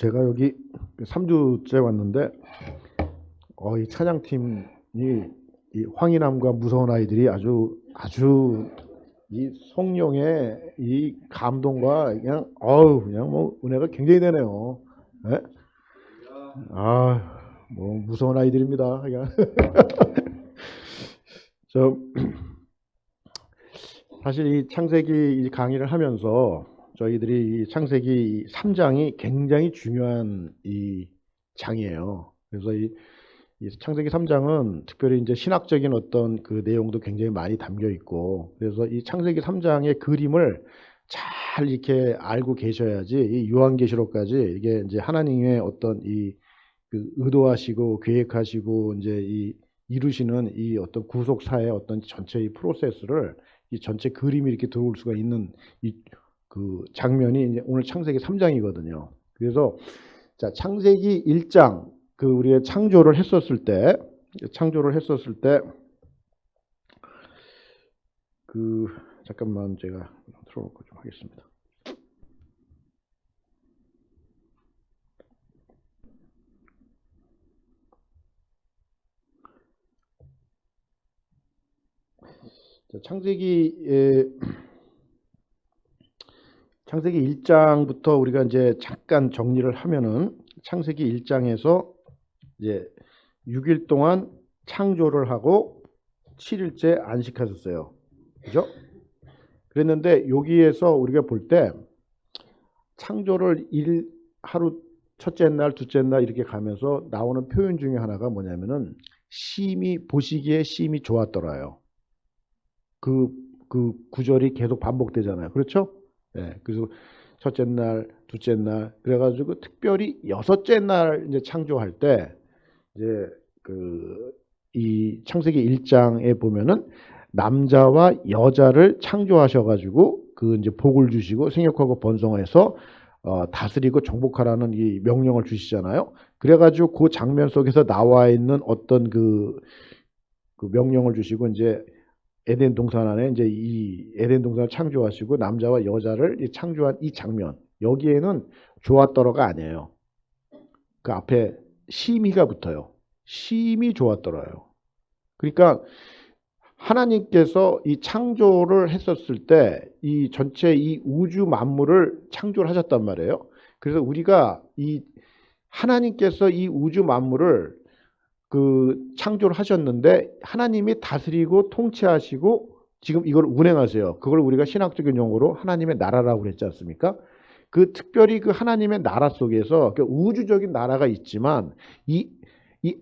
제가 여기 3주째 왔는데 이 찬양팀이 이 황희남과 무서운 아이들이 아주 이 성령의 이 감동과 그냥 뭐 은혜가 굉장히 되네요. 네? 뭐 무서운 아이들입니다. 그냥 저 사실 이 창세기 강의를 하면서 저희들이 이 창세기 3장이 굉장히 중요한 이 장이에요. 그래서 이 창세기 3장은 특별히 이제 신학적인 어떤 그 내용도 굉장히 많이 담겨 있고, 그래서 이 창세기 3장의 그림을 잘 이렇게 알고 계셔야지 이 요한계시록까지 이게 이제 하나님의 어떤 그 의도하시고 계획하시고 이제 이루시는 이 어떤 구속사의 어떤 전체 이 프로세스를 이 전체 그림이 이렇게 들어올 수가 있는 그 장면이 이제 오늘 창세기 3장이거든요. 그래서 자, 창세기 1장 그 우리가 창조를 했었을 때 그 잠깐만 제가 틀어놓고 좀 하겠습니다. 자, 창세기 1장부터 우리가 이제 잠깐 정리를 하면은 창세기 1장에서 이제 6일 동안 창조를 하고 7일째 안식하셨어요. 그죠? 그랬는데 여기에서 우리가 볼 때 창조를 하루 첫째 날, 둘째 날 이렇게 가면서 나오는 표현 중에 하나가 뭐냐면은 보시기에 심히 좋았더라요. 그 구절이 계속 반복되잖아요. 그렇죠? 네, 그래서 첫째 날, 둘째 날 그래가지고 특별히 여섯째 날 이제 창조할 때 이제 이 창세기 1장에 보면은 남자와 여자를 창조하셔가지고 그 이제 복을 주시고 생육하고 번성해서 다스리고 정복하라는 이 명령을 주시잖아요. 그래가지고 그 장면 속에서 나와 있는 어떤 그 명령을 주시고 이제 에덴 동산 안에 이제 이 에덴 동산을 창조하시고 남자와 여자를 창조한 이 장면, 여기에는 좋았더라가 아니에요. 그 앞에 심히가 붙어요. 심히 좋았더라요. 그러니까 하나님께서 이 창조를 했었을 때 이 전체 이 우주 만물을 창조를 하셨단 말이에요. 그래서 우리가 이 하나님께서 이 우주 만물을 그 창조를 하셨는데 하나님이 다스리고 통치하시고 지금 이걸 운행하세요. 그걸 우리가 신학적인 용어로 하나님의 나라라고 그랬지 않습니까? 그 특별히 그 하나님의 나라 속에서 그 우주적인 나라가 있지만 이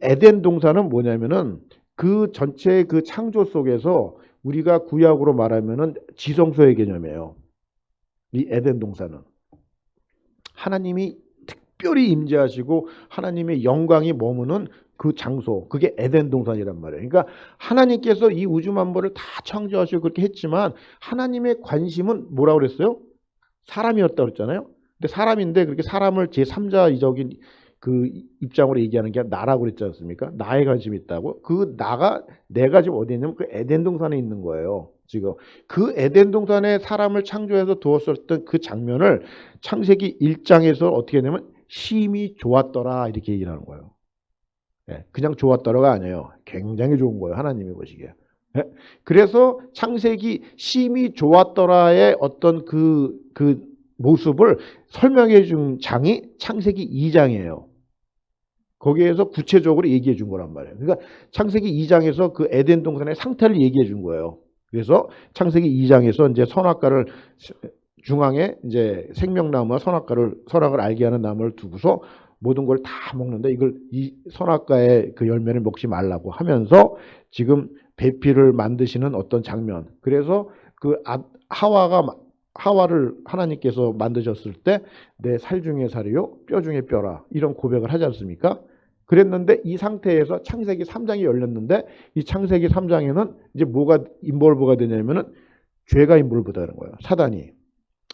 에덴 동산은 뭐냐면은 그 전체의 그 창조 속에서 우리가 구약으로 말하면은 지성소의 개념이에요. 이 에덴 동산은 하나님이 특별히 임재하시고 하나님의 영광이 머무는 그 장소, 그게 에덴 동산이란 말이에요. 그러니까 하나님께서 이 우주 만물을 다 창조하시고 그렇게 했지만 하나님의 관심은 뭐라고 그랬어요? 사람이었다고 그랬잖아요. 근데 사람인데 그렇게 사람을 제3자적인 그 입장으로 얘기하는 게 나라고 그랬지 않습니까? 나에 관심이 있다고. 그 내가 지금 어디 있냐면 그 에덴 동산에 있는 거예요. 지금 그 에덴 동산에 사람을 창조해서 두었었던 그 장면을 창세기 1장에서 어떻게 하냐면 심히 좋았더라 이렇게 얘기를 하는 거예요. 그냥 좋았더라가 아니에요. 굉장히 좋은 거예요. 하나님이 보시기에. 그래서 창세기 심히 좋았더라의 어떤 그 모습을 설명해 준 장이 창세기 2장이에요. 거기에서 구체적으로 얘기해 준 거란 말이에요. 그러니까 창세기 2장에서 그 에덴 동산의 상태를 얘기해 준 거예요. 그래서 창세기 2장에서 이제 선악과를 중앙에 이제 생명나무와 선악을 알게 하는 나무를 두고서 모든 걸 다 먹는데 이 선악과의 그 열매를 먹지 말라고 하면서 지금 배필을 만드시는 어떤 장면. 그래서 그 하와를 하나님께서 만드셨을 때 내 살 중에 살이요 뼈 중에 뼈라 이런 고백을 하지 않습니까? 그랬는데 이 상태에서 창세기 3장이 열렸는데 이 창세기 3장에는 이제 뭐가 인볼브가 되냐면은 죄가 인볼브되는 거예요. 사단이.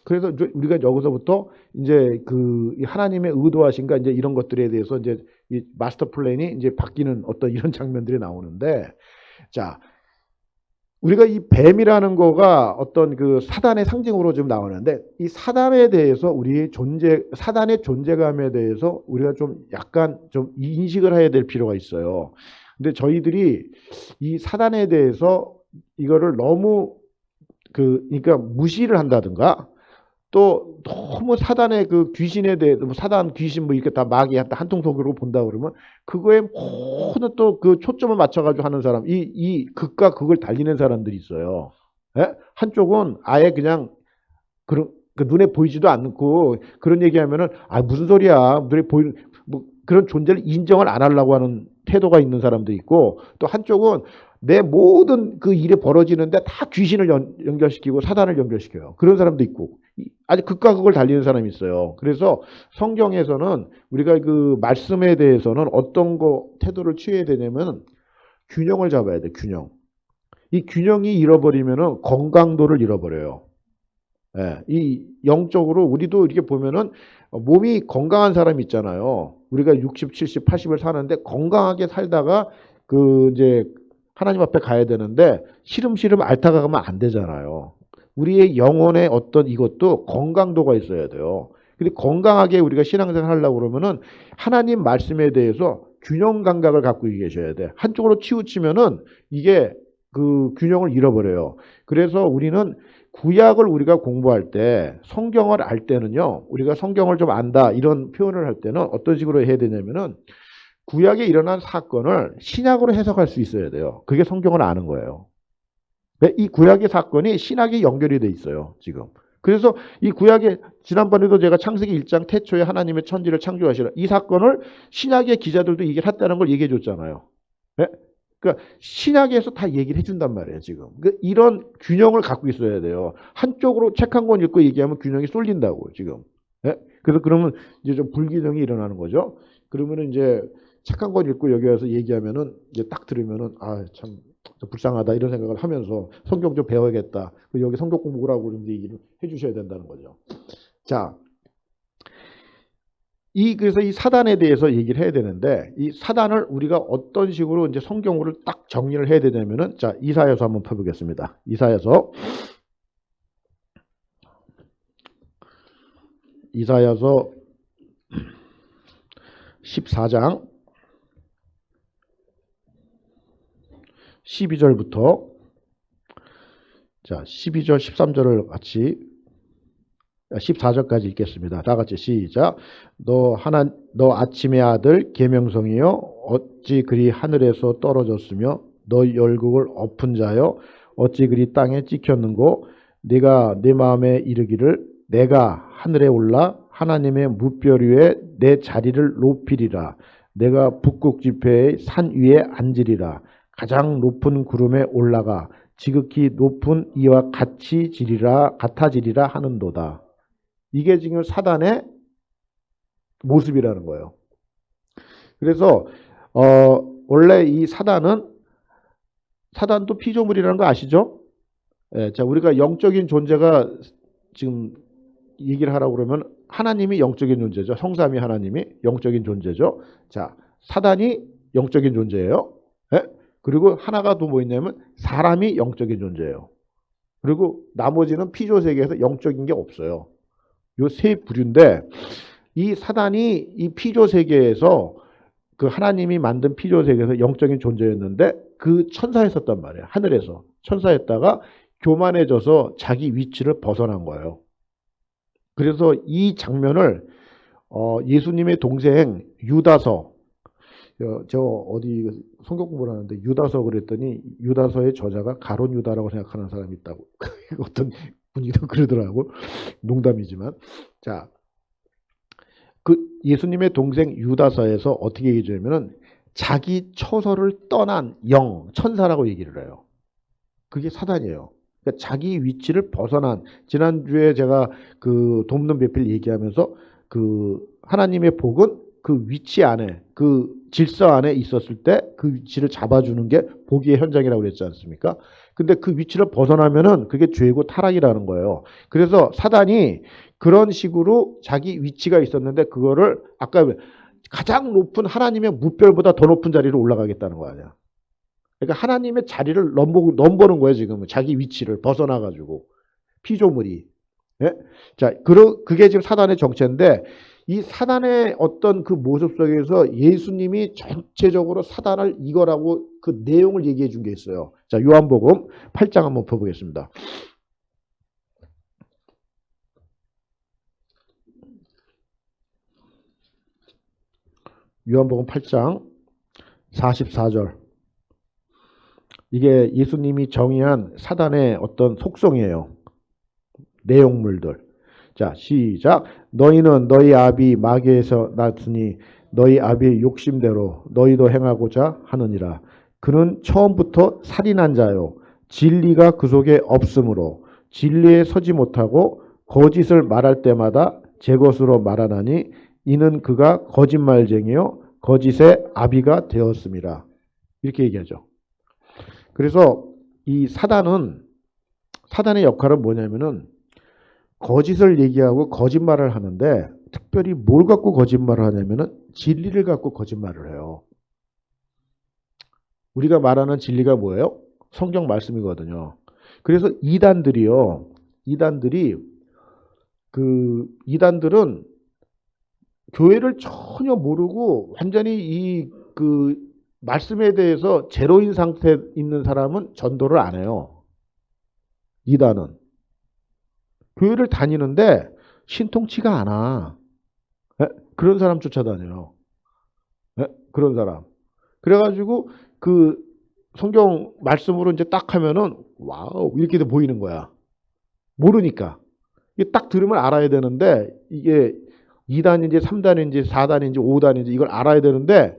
그래서 우리가 여기서부터 이제 그 하나님의 의도하신가 이제 이런 것들에 대해서 이제 이 마스터 플랜이 이제 바뀌는 어떤 이런 장면들이 나오는데, 자, 우리가 이 뱀이라는 거가 어떤 그 사단의 상징으로 좀 나오는데 이 사단에 대해서 우리의 사단의 존재감에 대해서 우리가 좀 약간 좀 인식을 해야 될 필요가 있어요. 근데 저희들이 이 사단에 대해서 이거를 너무 그러니까 무시를 한다든가 또 너무 사단의 그 귀신에 대해 뭐 사단 귀신 뭐 이렇게 다 마귀 한통 속으로 본다 그러면 그거에 모든 또 그 초점을 맞춰가지고 하는 사람 이 극과 극을 달리는 사람들이 있어요. 예? 한쪽은 아예 그냥 그런 그 눈에 보이지도 않고 그런 얘기하면은 아 무슨 소리야 눈에 보이는 뭐 그런 존재를 인정을 안 하려고 하는 태도가 있는 사람도 있고 또 한쪽은 내 모든 그 일이 벌어지는데 다 귀신을 연결시키고 사단을 연결시켜요. 그런 사람도 있고 아주 극과 극을 달리는 사람이 있어요. 그래서 성경에서는 우리가 그 말씀에 대해서는 어떤 거 태도를 취해야 되냐면 균형을 잡아야 돼. 균형. 이 균형이 잃어버리면은 건강도를 잃어버려요. 예, 이 영적으로 우리도 이렇게 보면은 몸이 건강한 사람이 있잖아요. 우리가 60, 70, 80을 사는데 건강하게 살다가 그 이제 하나님 앞에 가야 되는데 시름시름 앓다가 가면 안 되잖아요. 우리의 영혼의 어떤 이것도 건강도가 있어야 돼요. 근데 건강하게 우리가 신앙생활 하려고 그러면은 하나님 말씀에 대해서 균형 감각을 갖고 계셔야 돼. 한쪽으로 치우치면은 이게 그 균형을 잃어버려요. 그래서 우리는 구약을 우리가 공부할 때 성경을 알 때는요. 우리가 성경을 좀 안다 이런 표현을 할 때는 어떤 식으로 해야 되냐면은 구약에 일어난 사건을 신약으로 해석할 수 있어야 돼요. 그게 성경을 아는 거예요. 이 구약의 사건이 신학에 연결이 돼 있어요. 지금. 그래서 이 구약의 지난번에도 제가 창세기 1장 태초에 하나님의 천지를 창조하시라 이 사건을 신약의 기자들도 얘기를 했다는 걸 얘기해 줬잖아요. 네? 그러니까 신약에서 다 얘기를 해준단 말이에요. 지금. 그러니까 이런 균형을 갖고 있어야 돼요. 한쪽으로 책 한 권 읽고 얘기하면 균형이 쏠린다고 지금. 네? 그래서 그러면 이제 좀 불균형이 일어나는 거죠. 그러면은 이제 책 한 권 읽고 여기 와서 얘기하면은 이제 딱 들으면은 아 참 불쌍하다 이런 생각을 하면서 성경 좀 배워야겠다. 여기 성경 공부라고 좀 얘기를 해주셔야 된다는 거죠. 자, 그래서 이 사단에 대해서 얘기를 해야 되는데 이 사단을 우리가 어떤 식으로 이제 성경으로 딱 정리를 해야 되냐면은 자 이사야서 한번 펴보겠습니다. 이사야서 14장 12절부터 자 12절 13절을 같이 14절까지 읽겠습니다. 다 같이 시작. 너 아침의 아들 계명성이여 어찌 그리 하늘에서 떨어졌으며 너 열국을 엎은 자여 어찌 그리 땅에 찍혔는고 네가 내 마음에 이르기를 내가 하늘에 올라 하나님의 무별 위에 내 자리를 높이리라. 내가 북극 지폐의 산 위에 앉으리라. 가장 높은 구름에 올라가 지극히 높은 이와 같아지리라 하는도다. 이게 지금 사단의 모습이라는 거예요. 그래서 원래 이 사단도 피조물이라는 거 아시죠? 예, 자 우리가 영적인 존재가 지금 얘기를 하라고 그러면 하나님이 영적인 존재죠. 성삼위 하나님이 영적인 존재죠. 자 사단이 영적인 존재예요. 예? 그리고 하나가 또 뭐 있냐면 사람이 영적인 존재예요. 그리고 나머지는 피조 세계에서 영적인 게 없어요. 요 세 부류인데 이 사단이 이 피조 세계에서 그 하나님이 만든 피조 세계에서 영적인 존재였는데 그 천사였었단 말이에요. 하늘에서 천사였다가 교만해져서 자기 위치를 벗어난 거예요. 그래서 이 장면을 예수님의 동생 유다서 저 어디 성경 공부를 하는데 유다서 그랬더니 유다서의 저자가 가론 유다라고 생각하는 사람이 있다고 어떤 분이 그러더라고. 농담이지만 자, 그 예수님의 동생 유다서에서 어떻게 얘기하냐면은 자기 처소를 떠난 천사라고 얘기를 해요. 그게 사단이에요. 그러니까 자기 위치를 벗어난 지난주에 제가 그 돕는 배필 얘기하면서 그 하나님의 복은 그 위치 안에 그 질서 안에 있었을 때 그 위치를 잡아주는 게 복의 현장이라고 그랬지 않습니까? 근데 그 위치를 벗어나면은 그게 죄고 타락이라는 거예요. 그래서 사단이 그런 식으로 자기 위치가 있었는데 그거를 아까 가장 높은 하나님의 무별보다 더 높은 자리로 올라가겠다는 거 아니야. 그러니까 하나님의 자리를 넘보는 거예요, 지금. 자기 위치를 벗어나가지고. 피조물이. 예? 자, 그게 지금 사단의 정체인데, 이 사단의 어떤 그 모습 속에서 예수님이 전체적으로 사단을 이거라고 그 내용을 얘기해 준 게 있어요. 자, 요한복음 8장 한번 펴보겠습니다. 요한복음 8장 44절. 이게 예수님이 정의한 사단의 어떤 속성이에요. 내용물들. 자, 시작. 너희는 너희 아비 마귀에서 났으니 너희 아비의 욕심대로 너희도 행하고자 하느니라. 그는 처음부터 살인한 자요. 진리가 그 속에 없으므로 진리에 서지 못하고 거짓을 말할 때마다 제 것으로 말하나니 이는 그가 거짓말쟁이요 거짓의 아비가 되었습니다. 이렇게 얘기하죠. 그래서 이 사단의 역할은 뭐냐면은 거짓을 얘기하고 거짓말을 하는데 특별히 뭘 갖고 거짓말을 하냐면은 진리를 갖고 거짓말을 해요. 우리가 말하는 진리가 뭐예요? 성경 말씀이거든요. 그래서 이단들은 교회를 전혀 모르고 완전히 이 그 말씀에 대해서 제로인 상태에 있는 사람은 전도를 안 해요. 이단은. 교회를 다니는데 신통치가 않아. 그런 사람 쫓아다녀요. 그런 사람. 그래가지고 그 성경 말씀으로 이제 딱 하면은 와우 이렇게 보이는 거야. 모르니까. 이게 딱 들으면 알아야 되는데 이게 2단인지 3단인지 4단인지 5단인지 이걸 알아야 되는데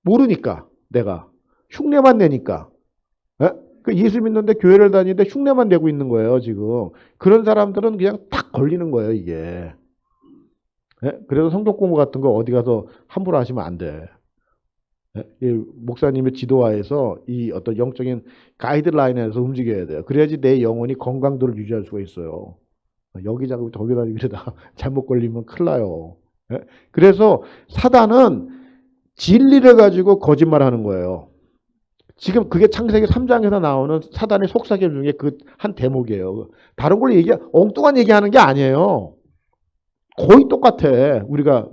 모르니까 내가 흉내만 내니까. 예수 믿는데 교회를 다니는데 흉내만 내고 있는 거예요, 지금. 그런 사람들은 그냥 딱 걸리는 거예요, 이게. 그래서 성경 공부 같은 거 어디 가서 함부로 하시면 안 돼. 목사님의 지도하에서 이 어떤 영적인 가이드라인에서 움직여야 돼요. 그래야지 내 영혼이 건강도를 유지할 수가 있어요. 여기 자꾸 저기 다니고 이러다가 잘못 걸리면 큰일 나요. 그래서 사단은 진리를 가지고 거짓말하는 거예요. 지금 그게 창세기 3장에서 나오는 사단의 속삭임 중에 그 한 대목이에요. 다른 걸 엉뚱한 얘기하는 게 아니에요. 거의 똑같아. 그러니까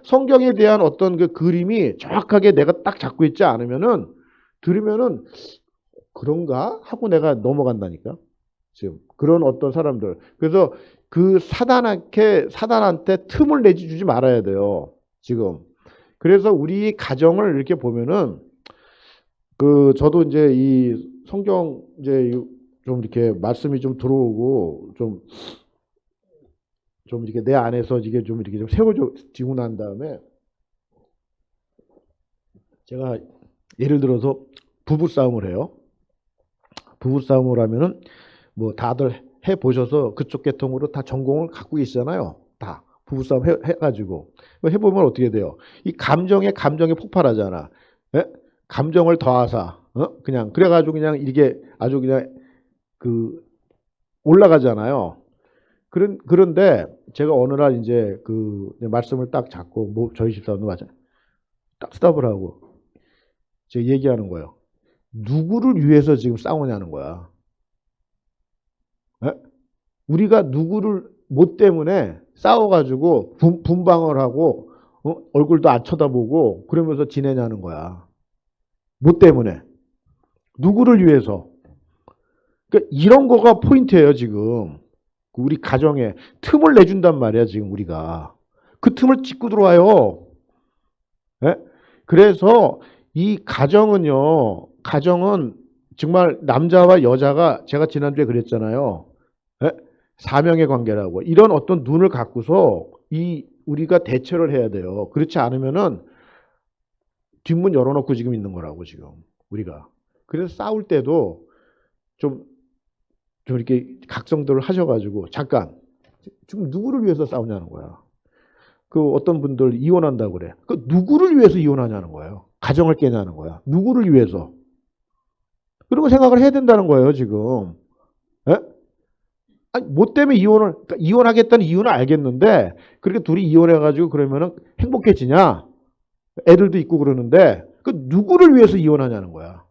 성경에 대한 어떤 그 그림이 정확하게 내가 딱 잡고 있지 않으면은 들으면은 그런가 하고 내가 넘어간다니까. 지금 그런 어떤 사람들. 그래서 그 사단한테 틈을 내주지 말아야 돼요. 지금. 그래서 우리 가정을 이렇게 보면은 저도 이제 이 성경 이제 좀 이렇게 말씀이 좀 들어오고 좀 이렇게 내 안에서 이게 좀 이렇게 좀 세워지고 난 다음에 제가 예를 들어서 부부싸움을 해요. 부부싸움을 하면은 뭐 다들 해 보셔서 그쪽 계통으로 다 전공을 갖고 계시잖아요. 다 부부싸움 해가지고 해보면 어떻게 돼요? 이 감정에 폭발하잖아. 감정을 더하사 그냥 그래가지고 그냥 이게 아주 그냥 그 올라가잖아요. 그런데 제가 어느 날 이제 그 말씀을 딱 잡고 뭐 저희 집사람도 맞아 딱 스탑을 하고 제가 얘기하는 거예요. 누구를 위해서 지금 싸우냐는 거야. 우리가 누구를 뭐 때문에 싸워가지고 분방을 하고 얼굴도 안 쳐다보고 그러면서 지내냐는 거야. 뭐 때문에? 누구를 위해서? 그러니까 이런 거가 포인트예요, 지금. 우리 가정에 틈을 내준단 말이야, 지금 우리가. 그 틈을 짚고 들어와요. 그래서 이 가정은 정말 남자와 여자가 제가 지난주에 그랬잖아요. 사명의 관계라고. 이런 어떤 눈을 갖고서 우리가 대처를 해야 돼요. 그렇지 않으면은 뒷문 열어놓고 지금 있는 거라고, 지금, 우리가. 그래서 싸울 때도 좀 이렇게 각성들을 하셔가지고, 잠깐, 지금 누구를 위해서 싸우냐는 거야. 어떤 분들 이혼한다고 그래. 누구를 위해서 이혼하냐는 거예요. 가정을 깨냐는 거야. 누구를 위해서. 그런 거 생각을 해야 된다는 거예요, 지금. 아니, 뭐 때문에 그러니까 이혼하겠다는 이유는 알겠는데, 그렇게 둘이 이혼해가지고 그러면은 행복해지냐? 애들도 있고 그러는데, 누구를 위해서 이혼하냐는 거야.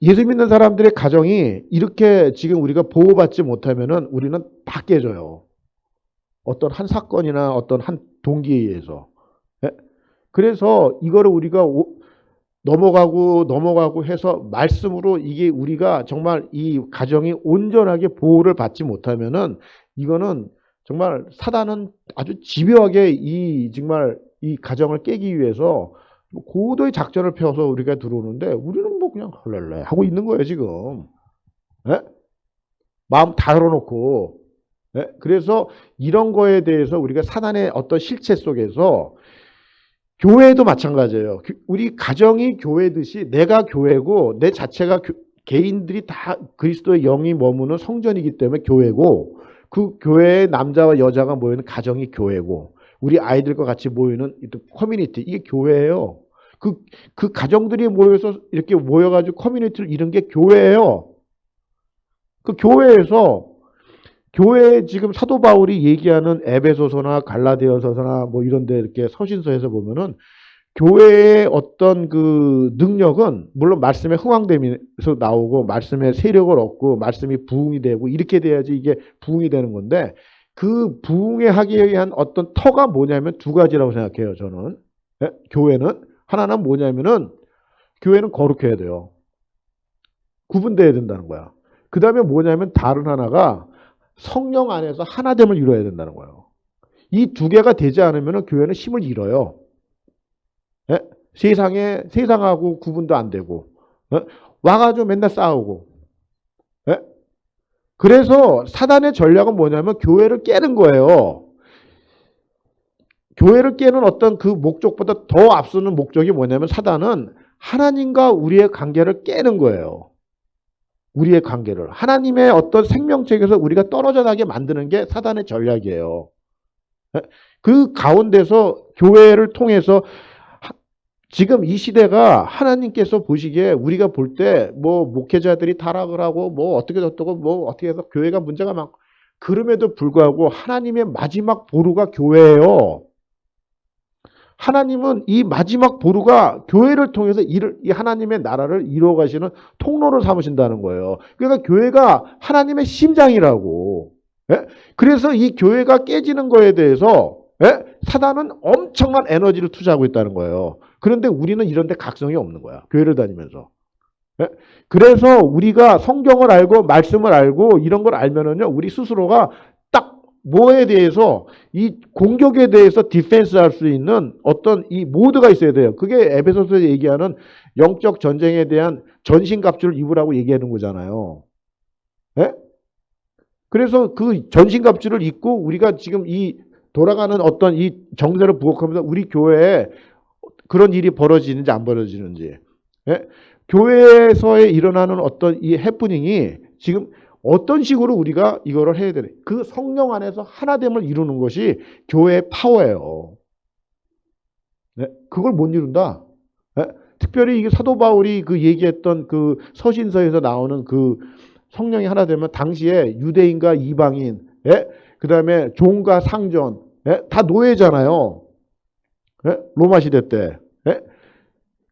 예수 믿는 사람들의 가정이 이렇게 지금 우리가 보호받지 못하면은 우리는 다 깨져요. 어떤 한 사건이나 어떤 한 동기에 의해서. 예? 그래서 이거를 우리가 넘어가고 해서 말씀으로 이게 우리가 정말 이 가정이 온전하게 보호를 받지 못하면은 이거는 정말 사단은 아주 집요하게 이 정말 이 가정을 깨기 위해서 고도의 작전을 펴서 우리가 들어오는데 우리는 뭐 그냥 헐랄래 하고 있는 거예요 지금. 예? 마음 다 열어놓고. 예? 그래서 이런 거에 대해서 우리가 사단의 어떤 실체 속에서 교회도 마찬가지예요. 우리 가정이 교회듯이 내가 교회고 내 자체가 개인들이 다 그리스도의 영이 머무는 성전이기 때문에 교회고 그 교회의 남자와 여자가 모이는 가정이 교회고 우리 아이들과 같이 모이는 커뮤니티 이게 교회예요. 그 가정들이 모여서 이렇게 모여가지고 커뮤니티를 이룬 게 교회예요. 그 교회에서 교회 지금 사도 바울이 얘기하는 에베소서나 갈라디아서나 뭐 이런 데 이렇게 서신서에서 보면은 교회의 어떤 그 능력은 물론 말씀에 흥황되면서 나오고 말씀의 세력을 얻고 말씀이 부흥이 되고 이렇게 돼야지 이게 부흥이 되는 건데 그 부흥에 하기 위한 어떤 터가 뭐냐면 두 가지라고 생각해요 저는. 예? 교회는 하나는 뭐냐면은 교회는 거룩해야 돼요. 구분돼야 된다는 거야. 그 다음에 뭐냐면 다른 하나가 성령 안에서 하나됨을 이루어야 된다는 거예요. 이 두 개가 되지 않으면 교회는 힘을 잃어요. 예? 세상하고 구분도 안 되고 와가지고 맨날 싸우고. 예? 그래서 사단의 전략은 뭐냐면 교회를 깨는 거예요. 교회를 깨는 어떤 그 목적보다 더 앞서는 목적이 뭐냐면 사단은 하나님과 우리의 관계를 깨는 거예요. 우리의 관계를. 하나님의 어떤 생명책에서 우리가 떨어져 나게 만드는 게 사단의 전략이에요. 그 가운데서 교회를 통해서 지금 이 시대가 하나님께서 보시기에 우리가 볼 때 뭐 목회자들이 타락을 하고 뭐 어떻게 저쩌고 뭐 어떻게 해서 교회가 문제가 많고 그럼에도 불구하고 하나님의 마지막 보루가 교회예요. 하나님은 이 마지막 보루가 교회를 통해서 이 하나님의 나라를 이루어 가시는 통로를 삼으신다는 거예요. 그러니까 교회가 하나님의 심장이라고. 예? 그래서 이 교회가 깨지는 거에 대해서 예? 사단은 엄청난 에너지를 투자하고 있다는 거예요. 그런데 우리는 이런 데 각성이 없는 거야. 교회를 다니면서. 예? 그래서 우리가 성경을 알고 말씀을 알고 이런 걸 알면은요. 우리 스스로가 딱 뭐에 대해서 이 공격에 대해서 디펜스 할 수 있는 어떤 이 모드가 있어야 돼요. 그게 에베소서에서 얘기하는 영적 전쟁에 대한 전신갑주를 입으라고 얘기하는 거잖아요. 예? 그래서 그 전신갑주를 입고 우리가 지금 이 돌아가는 어떤 이 정세를 부각하면서 우리 교회에 그런 일이 벌어지는지 안 벌어지는지. 예? 교회에서의 일어나는 어떤 이 해프닝이 지금 어떤 식으로 우리가 이거를 해야 되는 그 성령 안에서 하나됨을 이루는 것이 교회의 파워예요. 네? 그걸 못 이룬다. 네? 특별히 이게 사도 바울이 그 얘기했던 그 서신서에서 나오는 그 성령이 하나 되면 당시에 유대인과 이방인, 예? 그 다음에 종과 상전, 예? 다 노예잖아요. 예? 로마 시대 때. 예?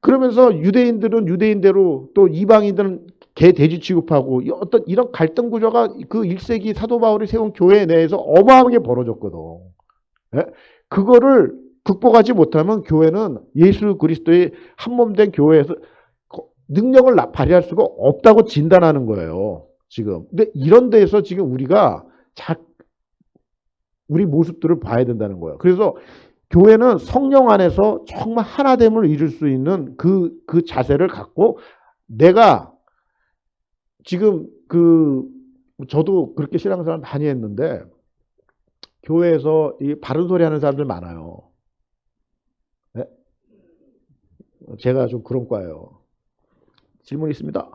그러면서 유대인들은 유대인대로 또 이방인들은 개 돼지 취급하고 어떤 이런 갈등 구조가 그 1세기 사도 바울이 세운 교회 내에서 어마어마하게 벌어졌거든. 예? 그거를 극복하지 못하면 교회는 예수 그리스도의 한몸된 교회에서 능력을 발휘할 수가 없다고 진단하는 거예요. 지금. 근데 이런 데에서 지금 우리가 우리 모습들을 봐야 된다는 거예요. 그래서 교회는 성령 안에서 정말 하나됨을 이룰 수 있는 그 자세를 갖고 내가 지금 저도 그렇게 신앙생활 많이 했는데 교회에서 이 바른 소리 하는 사람들 많아요. 네? 제가 좀 그런 과예요. 질문 있습니다.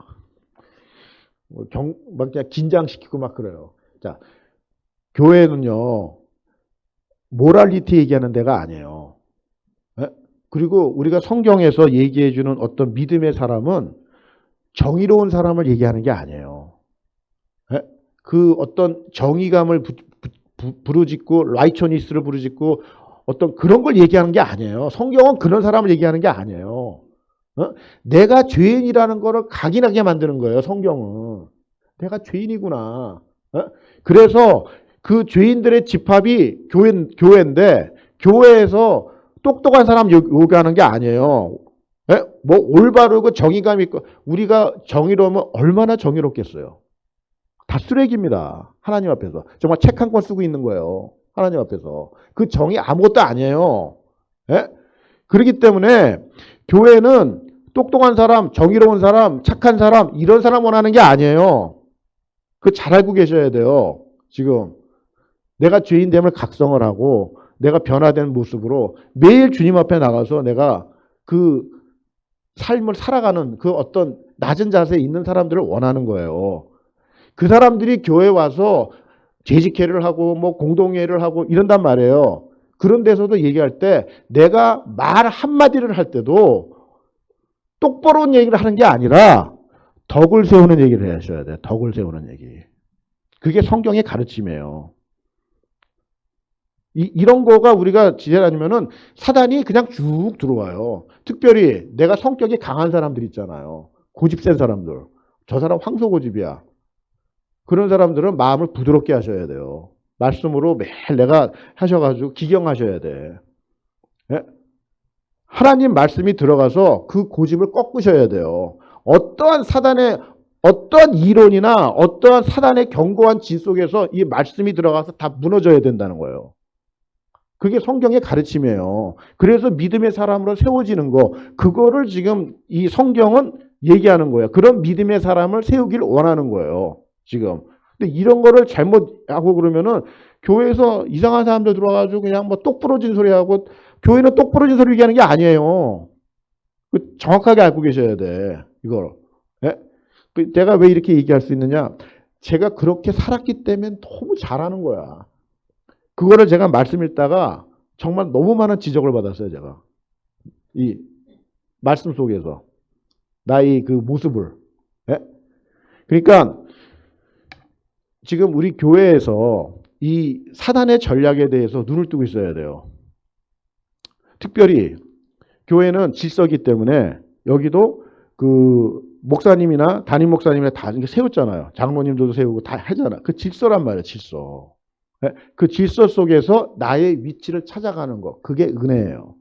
막 그냥 긴장시키고 막 그래요. 자, 교회는요, 모랄리티 얘기하는 데가 아니에요. 네? 그리고 우리가 성경에서 얘기해주는 어떤 믿음의 사람은 정의로운 사람을 얘기하는 게 아니에요. 네? 그 어떤 정의감을 부르짖고 라이처니스를 부르짖고 어떤 그런 걸 얘기하는 게 아니에요. 성경은 그런 사람을 얘기하는 게 아니에요. 내가 죄인이라는 거를 각인하게 만드는 거예요, 성경은. 내가 죄인이구나. 그래서 그 죄인들의 집합이 교회인데, 교회에서 똑똑한 사람 요구하는 게 아니에요. 뭐 올바르고 정의감 있고, 우리가 정의로우면 얼마나 정의롭겠어요. 다 쓰레기입니다. 하나님 앞에서. 정말 책 한 권 쓰고 있는 거예요. 하나님 앞에서. 그 정의 아무것도 아니에요. 그렇기 때문에 교회는 똑똑한 사람, 정의로운 사람, 착한 사람, 이런 사람 원하는 게 아니에요. 그거 잘 알고 계셔야 돼요. 지금 내가 죄인됨을 각성을 하고 내가 변화된 모습으로 매일 주님 앞에 나가서 내가 그 삶을 살아가는 그 어떤 낮은 자세에 있는 사람들을 원하는 거예요. 그 사람들이 교회에 와서 재직회를 하고 뭐 공동회를 하고 이런단 말이에요. 그런 데서도 얘기할 때 내가 말 한마디를 할 때도 똑바로 얘기를 하는 게 아니라 덕을 세우는 얘기를 하셔야 돼요. 덕을 세우는 얘기. 그게 성경의 가르침이에요. 이런 거가 우리가 지혜를 아니면은 사단이 그냥 쭉 들어와요. 특별히 내가 성격이 강한 사람들 있잖아요. 고집 센 사람들. 저 사람 황소고집이야. 그런 사람들은 마음을 부드럽게 하셔야 돼요. 말씀으로 매일 내가 하셔가지고 기경하셔야 돼. 예? 하나님 말씀이 들어가서 그 고집을 꺾으셔야 돼요. 어떠한 사단의 어떠한 이론이나 어떠한 사단의 견고한 진 속에서 이 말씀이 들어가서 다 무너져야 된다는 거예요. 그게 성경의 가르침이에요. 그래서 믿음의 사람으로 세워지는 거, 그거를 지금 이 성경은 얘기하는 거예요. 그런 믿음의 사람을 세우길 원하는 거예요. 지금. 근데 이런 거를 잘못하고 그러면은 교회에서 이상한 사람들 들어와가지고 그냥 뭐 똑부러진 소리 하고, 교회는 똑부러진 소리 얘기하는 게 아니에요. 정확하게 알고 계셔야 돼. 이걸. 예? 내가 왜 이렇게 얘기할 수 있느냐? 제가 그렇게 살았기 때문에 너무 잘하는 거야. 그거를 제가 말씀 읽다가 정말 너무 많은 지적을 받았어요, 제가. 이 말씀 속에서. 나의 그 모습을. 예? 그러니까 지금 우리 교회에서 이 사단의 전략에 대해서 눈을 뜨고 있어야 돼요. 특별히 교회는 질서기 때문에 여기도 그 목사님이나 담임 목사님이나 다 세웠잖아요. 장로님들도 세우고 다 하잖아. 그 질서란 말이에요, 질서. 그 질서 속에서 나의 위치를 찾아가는 거. 그게 은혜예요.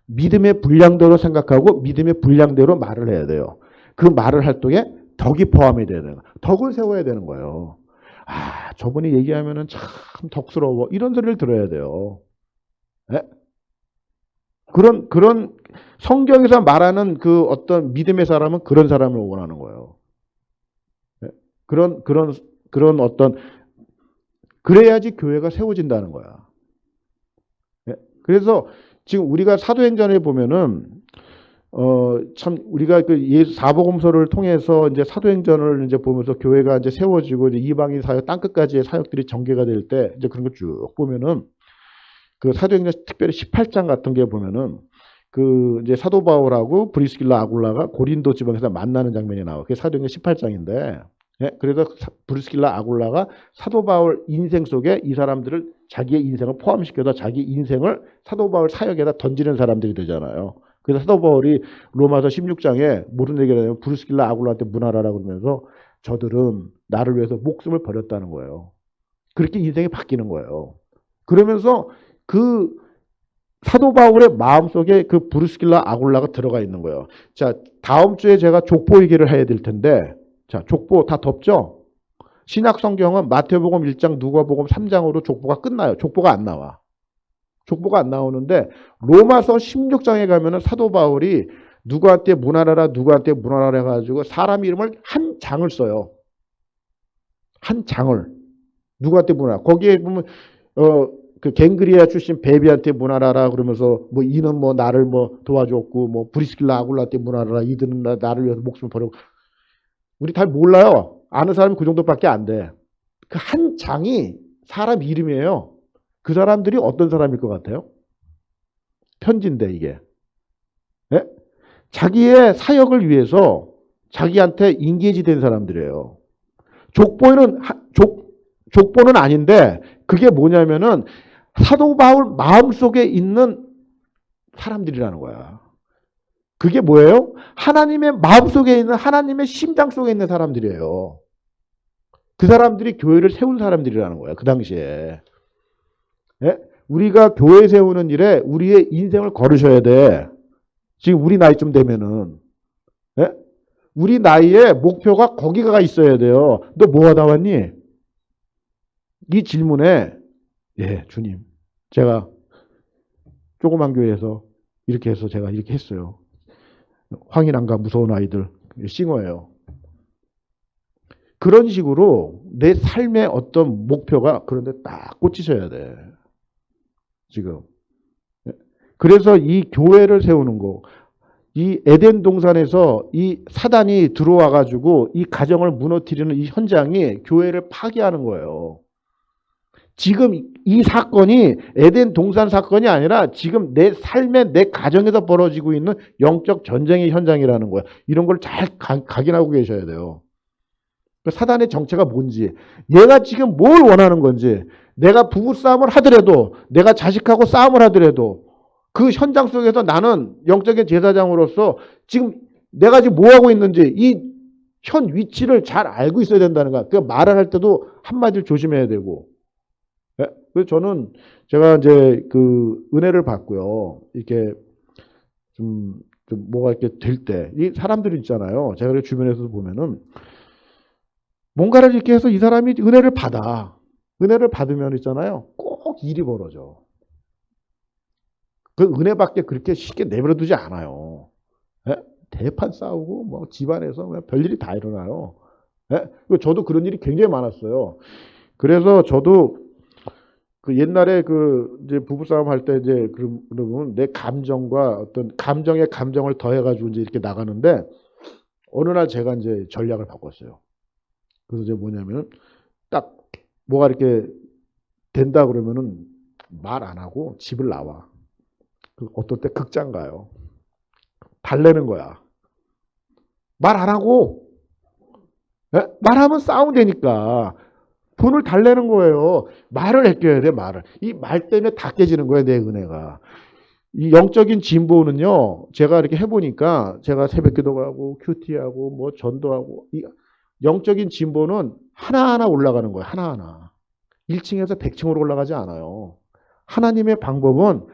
믿음의 분량대로 생각하고 믿음의 분량대로 말을 해야 돼요. 그 말을 할 때에 덕이 포함이 돼야 돼요. 덕을 세워야 되는 거예요. 아, 저분이 얘기하면은 참 덕스러워. 이런 소리를 들어야 돼요. 네? 그런 성경에서 말하는 그 어떤 믿음의 사람은 그런 사람을 원하는 거예요. 네? 그런 어떤 그래야지 교회가 세워진다는 거야. 네? 그래서 지금 우리가 사도행전에 보면은 참 우리가 그 사복음서를 통해서 이제 사도행전을 이제 보면서 교회가 이제 세워지고 이제 이방인 사역 땅끝까지의 사역들이 전개가 될 때 이제 그런 거 쭉 보면은 그 사도행전 특별히 18장 같은 게 보면은 그 이제 사도 바울하고 브리스길라 아굴라가 고린도 지방에서 만나는 장면이 나와. 그게 사도행전 18장인데. 예? 그래서 브리스길라 아굴라가 사도 바울 인생 속에 이 사람들을 자기의 인생을 포함시켜서 자기 인생을 사도 바울 사역에다 던지는 사람들이 되잖아요. 그래서 사도 바울이 로마서 16장에 무슨 얘기를 하냐면 브리스길라 아굴라한테 문하라라 그러면서 저들은 나를 위해서 목숨을 버렸다는 거예요. 그렇게 인생이 바뀌는 거예요. 그러면서 그 사도 바울의 마음속에 그 브리스길라 아굴라가 들어가 있는 거예요. 자, 다음 주에 제가 족보 얘기를 해야 될 텐데, 자, 족보 다 덮죠? 신약 성경은 마태복음 1장, 누가복음 3장으로 족보가 끝나요. 족보가 안 나와. 족보가 안 나오는데 로마서 16장에 가면은 사도 바울이 누구한테 문하라라 누구한테 문하라라 해가지고 사람 이름을 한 장을 써요. 한 장을. 누구한테 문하라. 거기에 보면 그 갱그리아 출신 베비한테 문하라라 그러면서 뭐 이는 뭐 나를 뭐 도와줬고 뭐 브리스길라 아굴라한테 문하라라 이들은 나를 위해서 목숨을 버리고 우리 다 몰라요. 아는 사람이 그 정도밖에 안 돼. 그 한 장이 사람 이름이에요. 그 사람들이 어떤 사람일 것 같아요? 편지인데 이게. 네? 자기의 사역을 위해서 자기한테 인게이지 된 사람들이에요. 족보는 아닌데 그게 뭐냐면은 사도 바울 마음속에 있는 사람들이라는 거야. 그게 뭐예요? 하나님의 마음속에 있는 하나님의 심장 속에 있는 사람들이에요. 그 사람들이 교회를 세운 사람들이라는 거야. 그 당시에. 예? 우리가 교회 세우는 일에 우리의 인생을 걸으셔야 돼. 지금 우리 나이쯤 되면은. 예? 우리 나이에 목표가 거기가 있어야 돼요. 너 뭐 하다 왔니? 이 질문에 예, 주님. 제가 조그만 교회에서 이렇게 해서 제가 이렇게 했어요. 황인한가 무서운 아이들 싱어예요. 그런 식으로 내 삶의 어떤 목표가 그런데 딱 꽂히셔야 돼. 지금. 그래서 이 교회를 세우는 거, 이 에덴 동산에서 이 사단이 들어와 가지고 이 가정을 무너뜨리는 이 현장이 교회를 파괴하는 거예요. 지금 이 사건이 에덴 동산 사건이 아니라 지금 내 삶에 내 가정에서 벌어지고 있는 영적 전쟁의 현장이라는 거야. 이런 걸 잘 각인하고 계셔야 돼요. 사단의 정체가 뭔지, 얘가 지금 뭘 원하는 건지, 내가 부부싸움을 하더라도, 내가 자식하고 싸움을 하더라도 그 현장 속에서 나는 영적인 제사장으로서 지금 내가 지금 뭐 하고 있는지 이 현 위치를 잘 알고 있어야 된다는 거야. 그 말을 할 때도 한마디를 조심해야 되고. 그래서 저는 제가 이제 그 은혜를 받고요. 이렇게 좀 뭐가 이렇게 될 때, 이 사람들이 있잖아요. 제가 주변에서 보면은 뭔가를 이렇게 해서 이 사람이 은혜를 받아. 은혜를 받으면 있잖아요. 꼭 일이 벌어져. 그 은혜밖에 그렇게 쉽게 내버려두지 않아요. 예? 대판 싸우고 뭐 집안에서 그냥 별일이 다 일어나요. 예? 저도 그런 일이 굉장히 많았어요. 그래서 저도 그 옛날에 그 이제 부부싸움 할 때 이제 그러면 내 감정과 어떤 감정을 더해가지고 이제 이렇게 나가는데 어느 날 제가 이제 전략을 바꿨어요. 그래서 이제 뭐냐면 딱 뭐가 이렇게 된다 그러면은 말 안 하고 집을 나와. 어떨 때 극장 가요. 달래는 거야. 말 안 하고. 예? 말하면 싸움되니까. 분을 달래는 거예요. 말을 아껴야 돼, 말을. 이 말 때문에 다 깨지는 거예요, 내 은혜가. 이 영적인 진보는요, 제가 이렇게 해보니까, 제가 새벽 기도가 하고, 큐티하고, 뭐, 전도하고, 이 영적인 진보는 하나하나 올라가는 거예요, 하나하나. 1층에서 100층으로 올라가지 않아요. 하나님의 방법은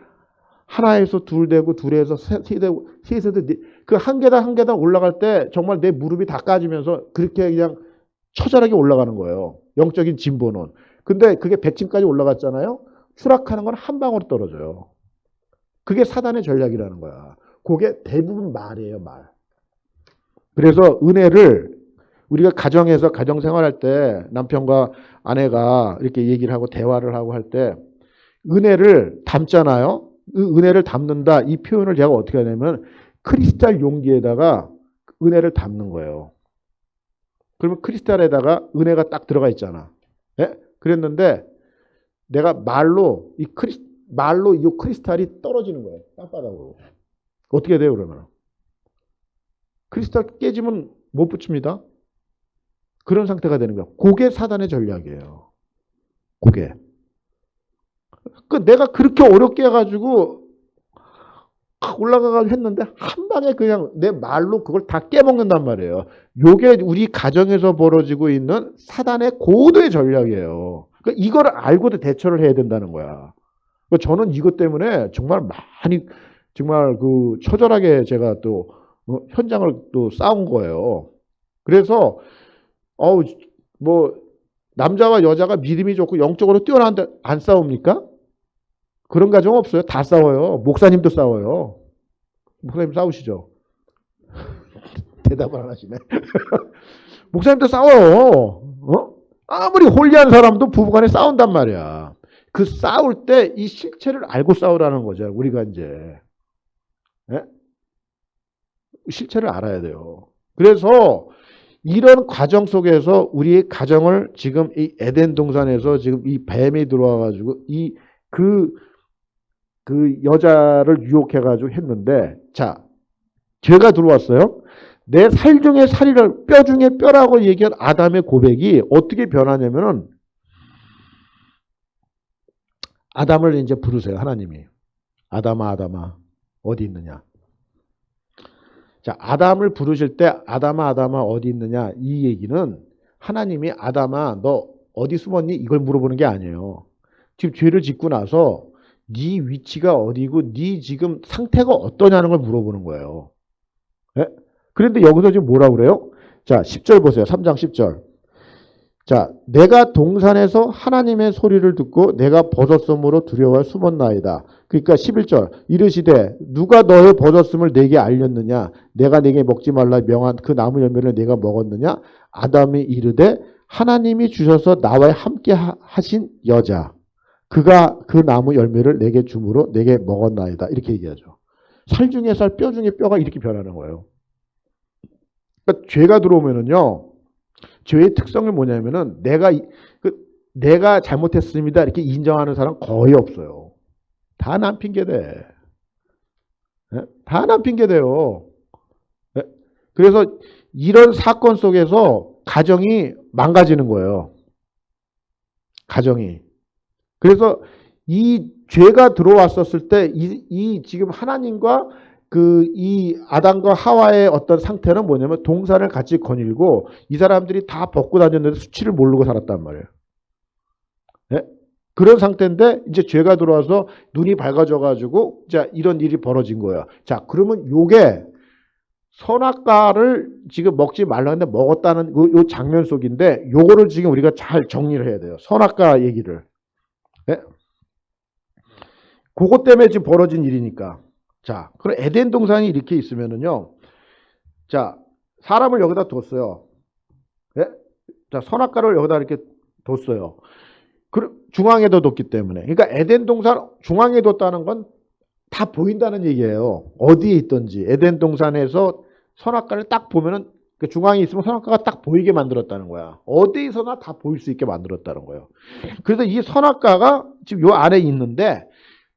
하나에서 둘 되고, 둘에서 셋 되고, 셋에서 그 한 계단 한 계단 올라갈 때 정말 내 무릎이 다 까지면서 그렇게 그냥 처절하게 올라가는 거예요. 영적인 진보는. 근데 그게 100층까지 올라갔잖아요. 추락하는 건 한 방으로 떨어져요. 그게 사단의 전략이라는 거야. 그게 대부분 말이에요, 말. 그래서 은혜를 우리가 가정에서 가정 생활할 때 남편과 아내가 이렇게 얘기를 하고 대화를 하고 할 때 은혜를 담잖아요. 은혜를 담는다. 이 표현을 제가 어떻게 하냐면 크리스탈 용기에다가 은혜를 담는 거예요. 그러면 크리스탈에다가 은혜가 딱 들어가 있잖아. 예? 그랬는데 내가 말로 이 크리스탈이 떨어지는 거예요. 땅바닥으로. 어떻게 돼요, 그러면? 크리스탈 깨지면 못 붙입니다. 그런 상태가 되는 거야. 그게 사단의 전략이에요. 그게. 내가 그렇게 어렵게 해가지고 올라가가지고 했는데 한 방에 그냥 내 말로 그걸 다 깨먹는단 말이에요. 요게 우리 가정에서 벌어지고 있는 사단의 고도의 전략이에요. 그러니까 이걸 알고도 대처를 해야 된다는 거야. 저는 이것 때문에 정말 많이 정말 그 처절하게 제가 또 현장을 또 싸운 거예요. 그래서 뭐 남자와 여자가 믿음이 좋고 영적으로 뛰어난데 안 싸웁니까? 그런 가정 없어요. 다 싸워요. 목사님도 싸워요. 목사님 싸우시죠? 대답을 안 하시네. 목사님도 싸워요. 아무리 홀리한 사람도 부부간에 싸운단 말이야. 그 싸울 때 이 실체를 알고 싸우라는 거죠. 우리가 이제. 네? 실체를 알아야 돼요. 그래서 이런 과정 속에서 우리의 가정을 지금 이 에덴 동산에서 지금 이 뱀이 들어와가지고 그 여자를 유혹해가지고 했는데, 자, 죄가 들어왔어요. 내 살 중에 살이를 뼈 중에 뼈라고 얘기한 아담의 고백이 어떻게 변하냐면은 아담을 이제 부르세요, 하나님이. 아담아, 아담아, 어디 있느냐. 자, 아담을 부르실 때 아담아 아담아 어디 있느냐 이 얘기는 하나님이 아담아 너 어디 숨었니 이걸 물어보는 게 아니에요. 지금 죄를 짓고 나서 네 위치가 어디고 네 지금 상태가 어떠냐는 걸 물어보는 거예요. 예? 그런데 여기서 지금 뭐라 그래요? 자, 10절 보세요. 3장 10절. 자, 내가 동산에서 하나님의 소리를 듣고 내가 벗었음으로 두려워 숨었나이다. 그러니까 11절 이르시되 누가 너의 벗었음을 내게 알렸느냐? 내가 내게 먹지 말라 명한 그 나무 열매를 내가 먹었느냐? 아담이 이르되 하나님이 주셔서 나와 함께 하신 여자 그가 그 나무 열매를 내게 주므로 내게 먹었나이다. 이렇게 얘기하죠. 살 중에 살, 뼈 중에 뼈가 이렇게 변하는 거예요. 그러니까 죄가 들어오면은요. 죄의 특성이 뭐냐면은 내가 잘못했습니다. 이렇게 인정하는 사람 거의 없어요. 다 남 핑계대. 다 남 핑계대요. 그래서 이런 사건 속에서 가정이 망가지는 거예요. 가정이. 그래서 이 죄가 들어왔었을 때 이 지금 하나님과 이 아담과 하와의 어떤 상태는 뭐냐면 동산을 같이 거닐고 이 사람들이 다 벗고 다녔는데 수치를 모르고 살았단 말이에요. 네? 그런 상태인데 이제 죄가 들어와서 눈이 밝아져 가지고 자 이런 일이 벌어진 거예요. 자 그러면 요게 선악과를 지금 먹지 말라는데 먹었다는 요 장면 속인데 요거를 지금 우리가 잘 정리를 해야 돼요. 선악과 얘기를. 네? 그것 때문에 지금 벌어진 일이니까. 자, 그럼 에덴 동산이 이렇게 있으면은요. 자, 사람을 여기다 뒀어요. 예? 자, 선악과를 여기다 이렇게 뒀어요. 중앙에도 뒀기 때문에. 그러니까 에덴 동산 중앙에 뒀다는 건 다 보인다는 얘기예요. 어디에 있든지. 에덴 동산에서 선악과를 딱 보면은 그 중앙에 있으면 선악과가 딱 보이게 만들었다는 거야. 어디에서나 다 보일 수 있게 만들었다는 거예요. 그래서 이 선악과가 지금 요 안에 있는데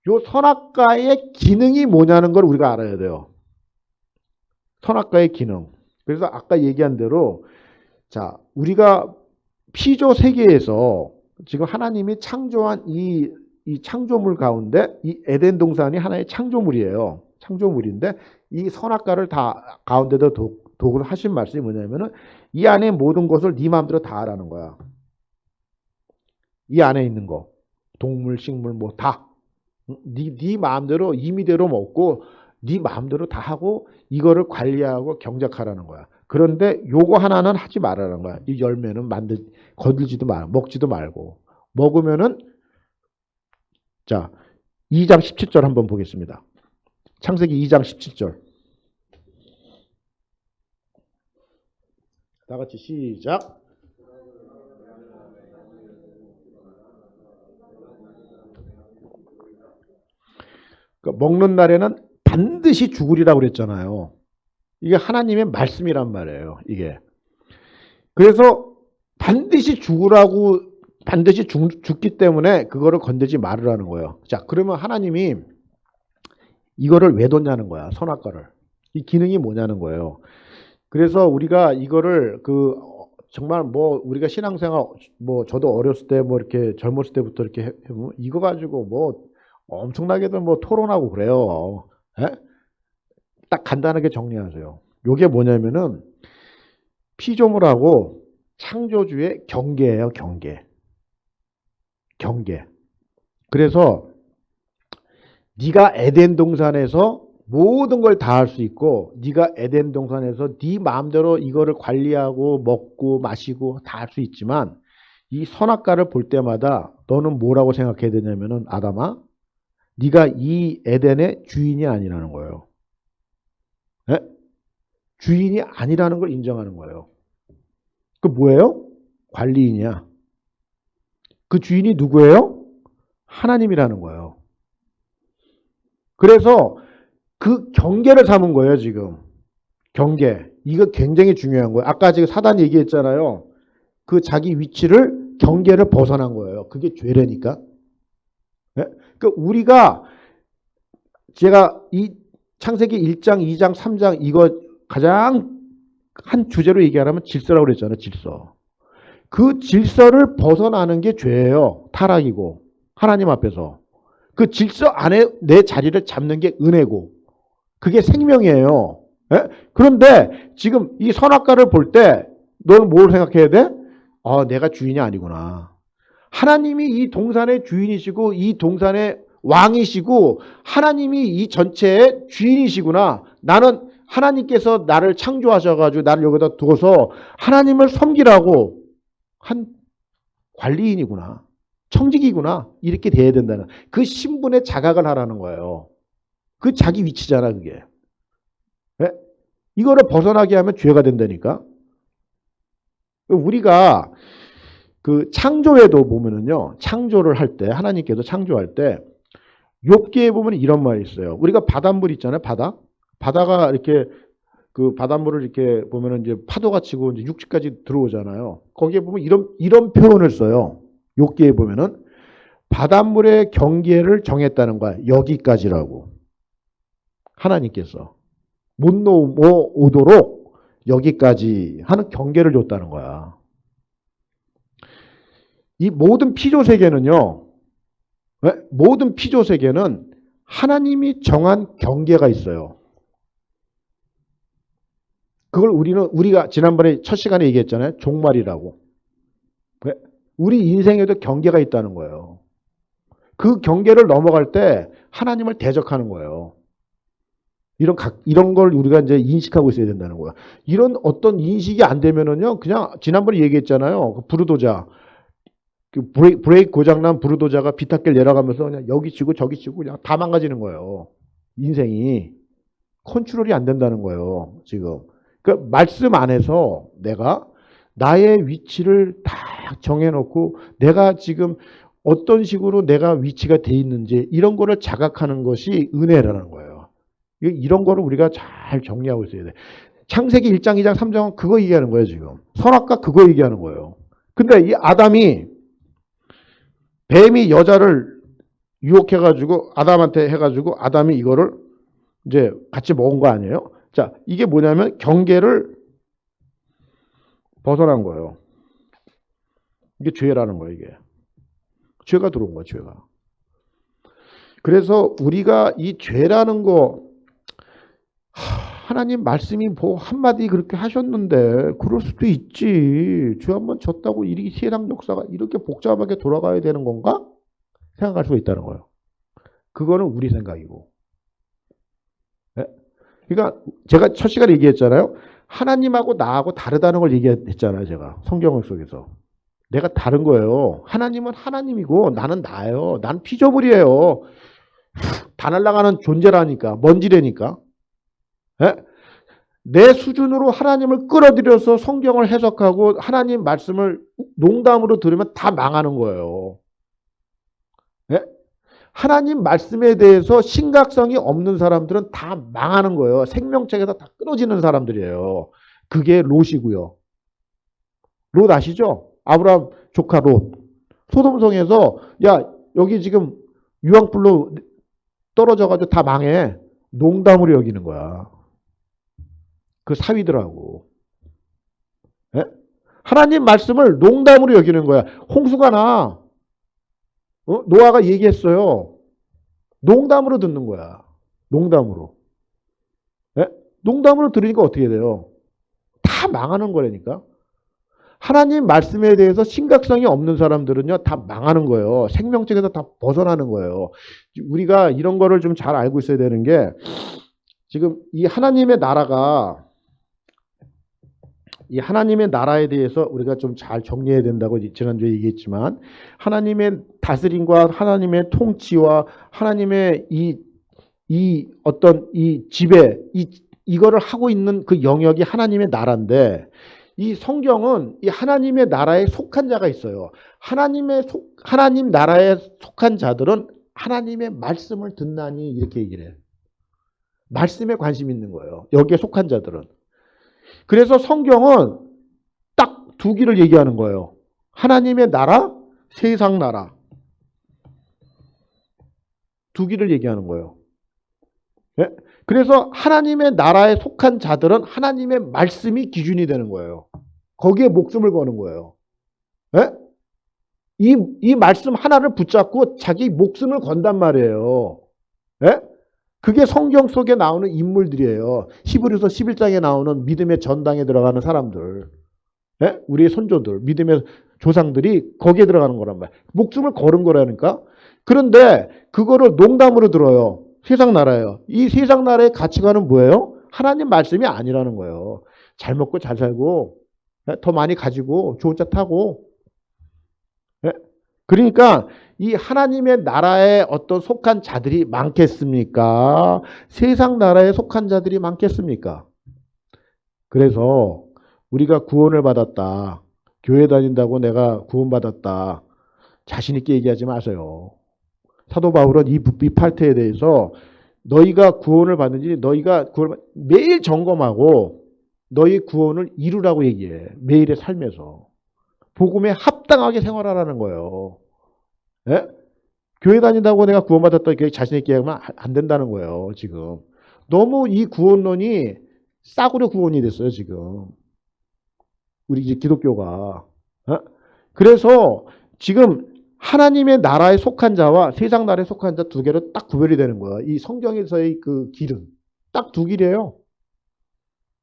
요 선악과의 기능이 뭐냐는 걸 우리가 알아야 돼요. 선악과의 기능. 그래서 아까 얘기한 대로 자, 우리가 피조 세계에서 지금 하나님이 창조한 이 창조물 가운데 이 에덴 동산이 하나의 창조물이에요. 창조물인데 이 선악과를 다 가운데다 도구를 하신 말씀이 뭐냐면은 이 안에 모든 것을 네 마음대로 다 하라는 거야. 이 안에 있는 거. 동물, 식물 뭐 다. 네 마음대로 임의대로 먹고 네 마음대로 다 하고 이거를 관리하고 경작하라는 거야. 그런데 요거 하나는 하지 말라는 거야. 이 열매는 건들지도 말고 먹지도 말고 먹으면은 자 2장 17절 한번 보겠습니다. 창세기 2장 17절 다 같이 시작. 그러니까 먹는 날에는 반드시 죽으리라고 그랬잖아요. 이게 하나님의 말씀이란 말이에요. 이게. 그래서 반드시 죽으라고 반드시 죽기 때문에 그거를 건들지 말으라는 거예요. 자, 그러면 하나님이 이거를 왜 뒀냐는 거야. 선악과를. 이 기능이 뭐냐는 거예요. 그래서 우리가 이거를 정말 뭐 우리가 신앙생활 뭐 저도 어렸을 때 뭐 이렇게 젊었을 때부터 이렇게 해보면 이거 가지고 뭐 엄청나게도 뭐 토론하고 그래요. 에? 딱 간단하게 정리하세요. 요게 뭐냐면은 피조물하고 창조주의 경계예요. 경계. 그래서 네가 에덴 동산에서 모든 걸 다 할 수 있고 네가 에덴 동산에서 네 마음대로 이거를 관리하고 먹고 마시고 다 할 수 있지만 이 선악과를 볼 때마다 너는 뭐라고 생각해야 되냐면은 아담아 네가 이 에덴의 주인이 아니라는 거예요. 네? 주인이 아니라는 걸 인정하는 거예요. 그 뭐예요? 관리인이야. 그 주인이 누구예요? 하나님이라는 거예요. 그래서 그 경계를 삼은 거예요, 지금. 경계. 이거 굉장히 중요한 거예요. 아까 지금 사단 얘기했잖아요. 그 자기 위치를 경계를 벗어난 거예요. 그게 죄라니까. 네? 그 우리가 제가 이 창세기 1장, 2장, 3장 이거 가장 한 주제로 얘기하면 질서라고 그랬잖아요. 질서. 그 질서를 벗어나는 게 죄예요. 타락이고 하나님 앞에서. 그 질서 안에 내 자리를 잡는 게 은혜고 그게 생명이에요. 예? 그런데 지금 이 선악과를 볼 때 너는 뭘 생각해야 돼? 내가 주인이 아니구나. 하나님이 이 동산의 주인이시고 이 동산의 왕이시고 하나님이 이 전체의 주인이시구나. 나는 하나님께서 나를 창조하셔가지고 나를 여기다 두어서 하나님을 섬기라고 한 관리인이구나. 청직이구나. 이렇게 돼야 된다는 그 신분의 자각을 하라는 거예요. 그 자기 위치잖아 그게. 네? 이거를 벗어나게 하면 죄가 된다니까. 우리가 그 창조에도 보면은요. 창조를 할 때 하나님께서 창조할 때 욥기에 보면 이런 말이 있어요. 우리가 바닷물 있잖아요. 바다가 이렇게 그 바닷물을 이렇게 보면은 이제 파도가 치고 이제 육지까지 들어오잖아요. 거기에 보면 이런 표현을 써요. 욥기에 보면은 바닷물의 경계를 정했다는 거야. 여기까지라고. 하나님께서 못 넘어오도록 여기까지 하는 경계를 줬다는 거야. 이 모든 피조 세계는요. 모든 피조 세계는 하나님이 정한 경계가 있어요. 그걸 우리가 지난번에 첫 시간에 얘기했잖아요. 종말이라고. 우리 인생에도 경계가 있다는 거예요. 그 경계를 넘어갈 때 하나님을 대적하는 거예요. 이런 걸 우리가 이제 인식하고 있어야 된다는 거야. 이런 어떤 인식이 안 되면은요, 그냥 지난번에 얘기했잖아요. 그 부르도자. 그 브레이크 고장난 부르도자가 비탈길 내려가면서 그냥 여기 치고 저기 치고 그냥 다 망가지는 거예요. 인생이. 컨트롤이 안 된다는 거예요. 지금. 그 말씀 안에서 내가 나의 위치를 딱 정해놓고 내가 지금 어떤 식으로 내가 위치가 돼 있는지 이런 거를 자각하는 것이 은혜라는 거예요. 이런 거를 우리가 잘 정리하고 있어야 돼. 창세기 1장, 2장, 3장은 그거 얘기하는 거예요, 지금. 선악과 그거 얘기하는 거예요. 근데 이 뱀이 여자를 유혹해가지고 아담한테 해가지고 아담이 이거를 이제 같이 먹은 거 아니에요? 자, 이게 뭐냐면 경계를 벗어난 거예요. 이게 죄라는 거예요, 이게. 죄가 들어온 거야, 죄가. 그래서 우리가 이 죄라는 거, 하나님 말씀이 뭐 한마디 그렇게 하셨는데, 그럴 수도 있지. 죄 한번 졌다고 이 세상 역사가 이렇게 복잡하게 돌아가야 되는 건가? 생각할 수가 있다는 거예요. 그거는 우리 생각이고. 네? 그러니까 제가 첫 시간에 얘기했잖아요. 하나님하고 나하고 다르다는 걸 얘기했잖아요, 제가. 성경 속에서. 내가 다른 거예요. 하나님은 하나님이고 나는 나예요. 난 피조물이에요. 다 날아가는 존재라니까. 먼지라니까. 예? 내 수준으로 하나님을 끌어들여서 성경을 해석하고 하나님 말씀을 농담으로 들으면 다 망하는 거예요. 예? 하나님 말씀에 대해서 심각성이 없는 사람들은 다 망하는 거예요. 생명책에서 다 끊어지는 사람들이에요. 그게 롯이고요. 롯 아시죠? 아브라함 조카 롯. 소돔성에서 야 여기 지금 유황불로 떨어져가지고 다 망해. 농담으로 여기는 거야. 그 사위들하고. 예? 하나님 말씀을 농담으로 여기는 거야. 홍수가 나. 노아가 얘기했어요. 농담으로 듣는 거야. 농담으로. 예? 농담으로 들으니까 어떻게 돼요? 다 망하는 거라니까. 하나님 말씀에 대해서 심각성이 없는 사람들은요, 다 망하는 거예요. 생명책에서 다 벗어나는 거예요. 우리가 이런 거를 좀 잘 알고 있어야 되는 게, 지금 이 하나님의 나라가, 이 하나님의 나라에 대해서 우리가 좀 잘 정리해야 된다고 지난주에 얘기했지만, 하나님의 다스림과 하나님의 통치와 하나님의 이 어떤 이 지배, 이거를 하고 있는 그 영역이 하나님의 나라인데, 이 성경은 이 하나님의 나라에 속한 자가 있어요. 하나님 나라에 속한 자들은 하나님의 말씀을 듣나니 이렇게 얘기를 해요. 말씀에 관심 있는 거예요. 여기에 속한 자들은. 그래서 성경은 딱 두 길을 얘기하는 거예요. 하나님의 나라, 세상 나라. 두 길을 얘기하는 거예요. 예? 그래서 하나님의 나라에 속한 자들은 하나님의 말씀이 기준이 되는 거예요. 거기에 목숨을 거는 거예요. 예? 이 말씀 하나를 붙잡고 자기 목숨을 건단 말이에요. 예? 그게 성경 속에 나오는 인물들이에요. 히브리서 11장에 나오는 믿음의 전당에 들어가는 사람들. 예? 우리의 손조들, 믿음의 조상들이 거기에 들어가는 거란 말이에요. 목숨을 걸은 거라니까. 그런데 그거를 농담으로 들어요. 세상 나라예요. 이 세상 나라의 가치관은 뭐예요? 하나님 말씀이 아니라는 거예요. 잘 먹고 잘 살고 더 많이 가지고 좋은 차 타고. 예? 그러니까 이 하나님의 나라에 어떤 속한 자들이 많겠습니까? 세상 나라에 속한 자들이 많겠습니까? 그래서 우리가 구원을 받았다. 교회 다닌다고 내가 구원받았다. 자신 있게 얘기하지 마세요. 사도 바울은 이 파트에 대해서 너희가 구원을 받는지 너희가 구원을 매일 점검하고 너희 구원을 이루라고 얘기해. 매일의 삶에서. 복음에 합당하게 생활하라는 거예요. 예? 교회 다닌다고 내가 구원받았다 이렇게 자신 있게 하면 안 된다는 거예요. 지금. 너무 이 구원론이 싸구려 구원이 됐어요. 지금. 우리 이제 기독교가. 어? 그래서 지금 하나님의 나라에 속한 자와 세상 나라에 속한 자 두 개로 딱 구별이 되는 거야. 이 성경에서의 그 길은. 딱 두 길이에요.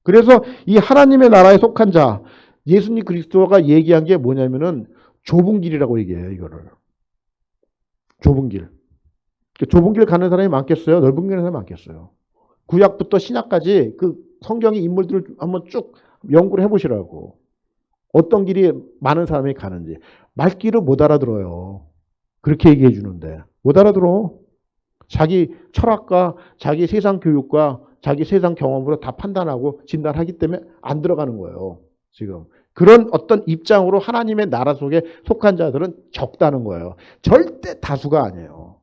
그래서 이 하나님의 나라에 속한 자, 예수님 그리스도가 얘기한 게 뭐냐면은 좁은 길이라고 얘기해요. 이거를. 좁은 길. 좁은 길 가는 사람이 많겠어요? 넓은 길 가는 사람이 많겠어요? 구약부터 신약까지 그 성경의 인물들을 한번 쭉 연구를 해보시라고. 어떤 길이 많은 사람이 가는지. 말귀를 못 알아들어요. 그렇게 얘기해 주는데. 못 알아들어. 자기 철학과 자기 세상 교육과 자기 세상 경험으로 다 판단하고 진단하기 때문에 안 들어가는 거예요. 지금. 그런 어떤 입장으로 하나님의 나라 속에 속한 자들은 적다는 거예요. 절대 다수가 아니에요.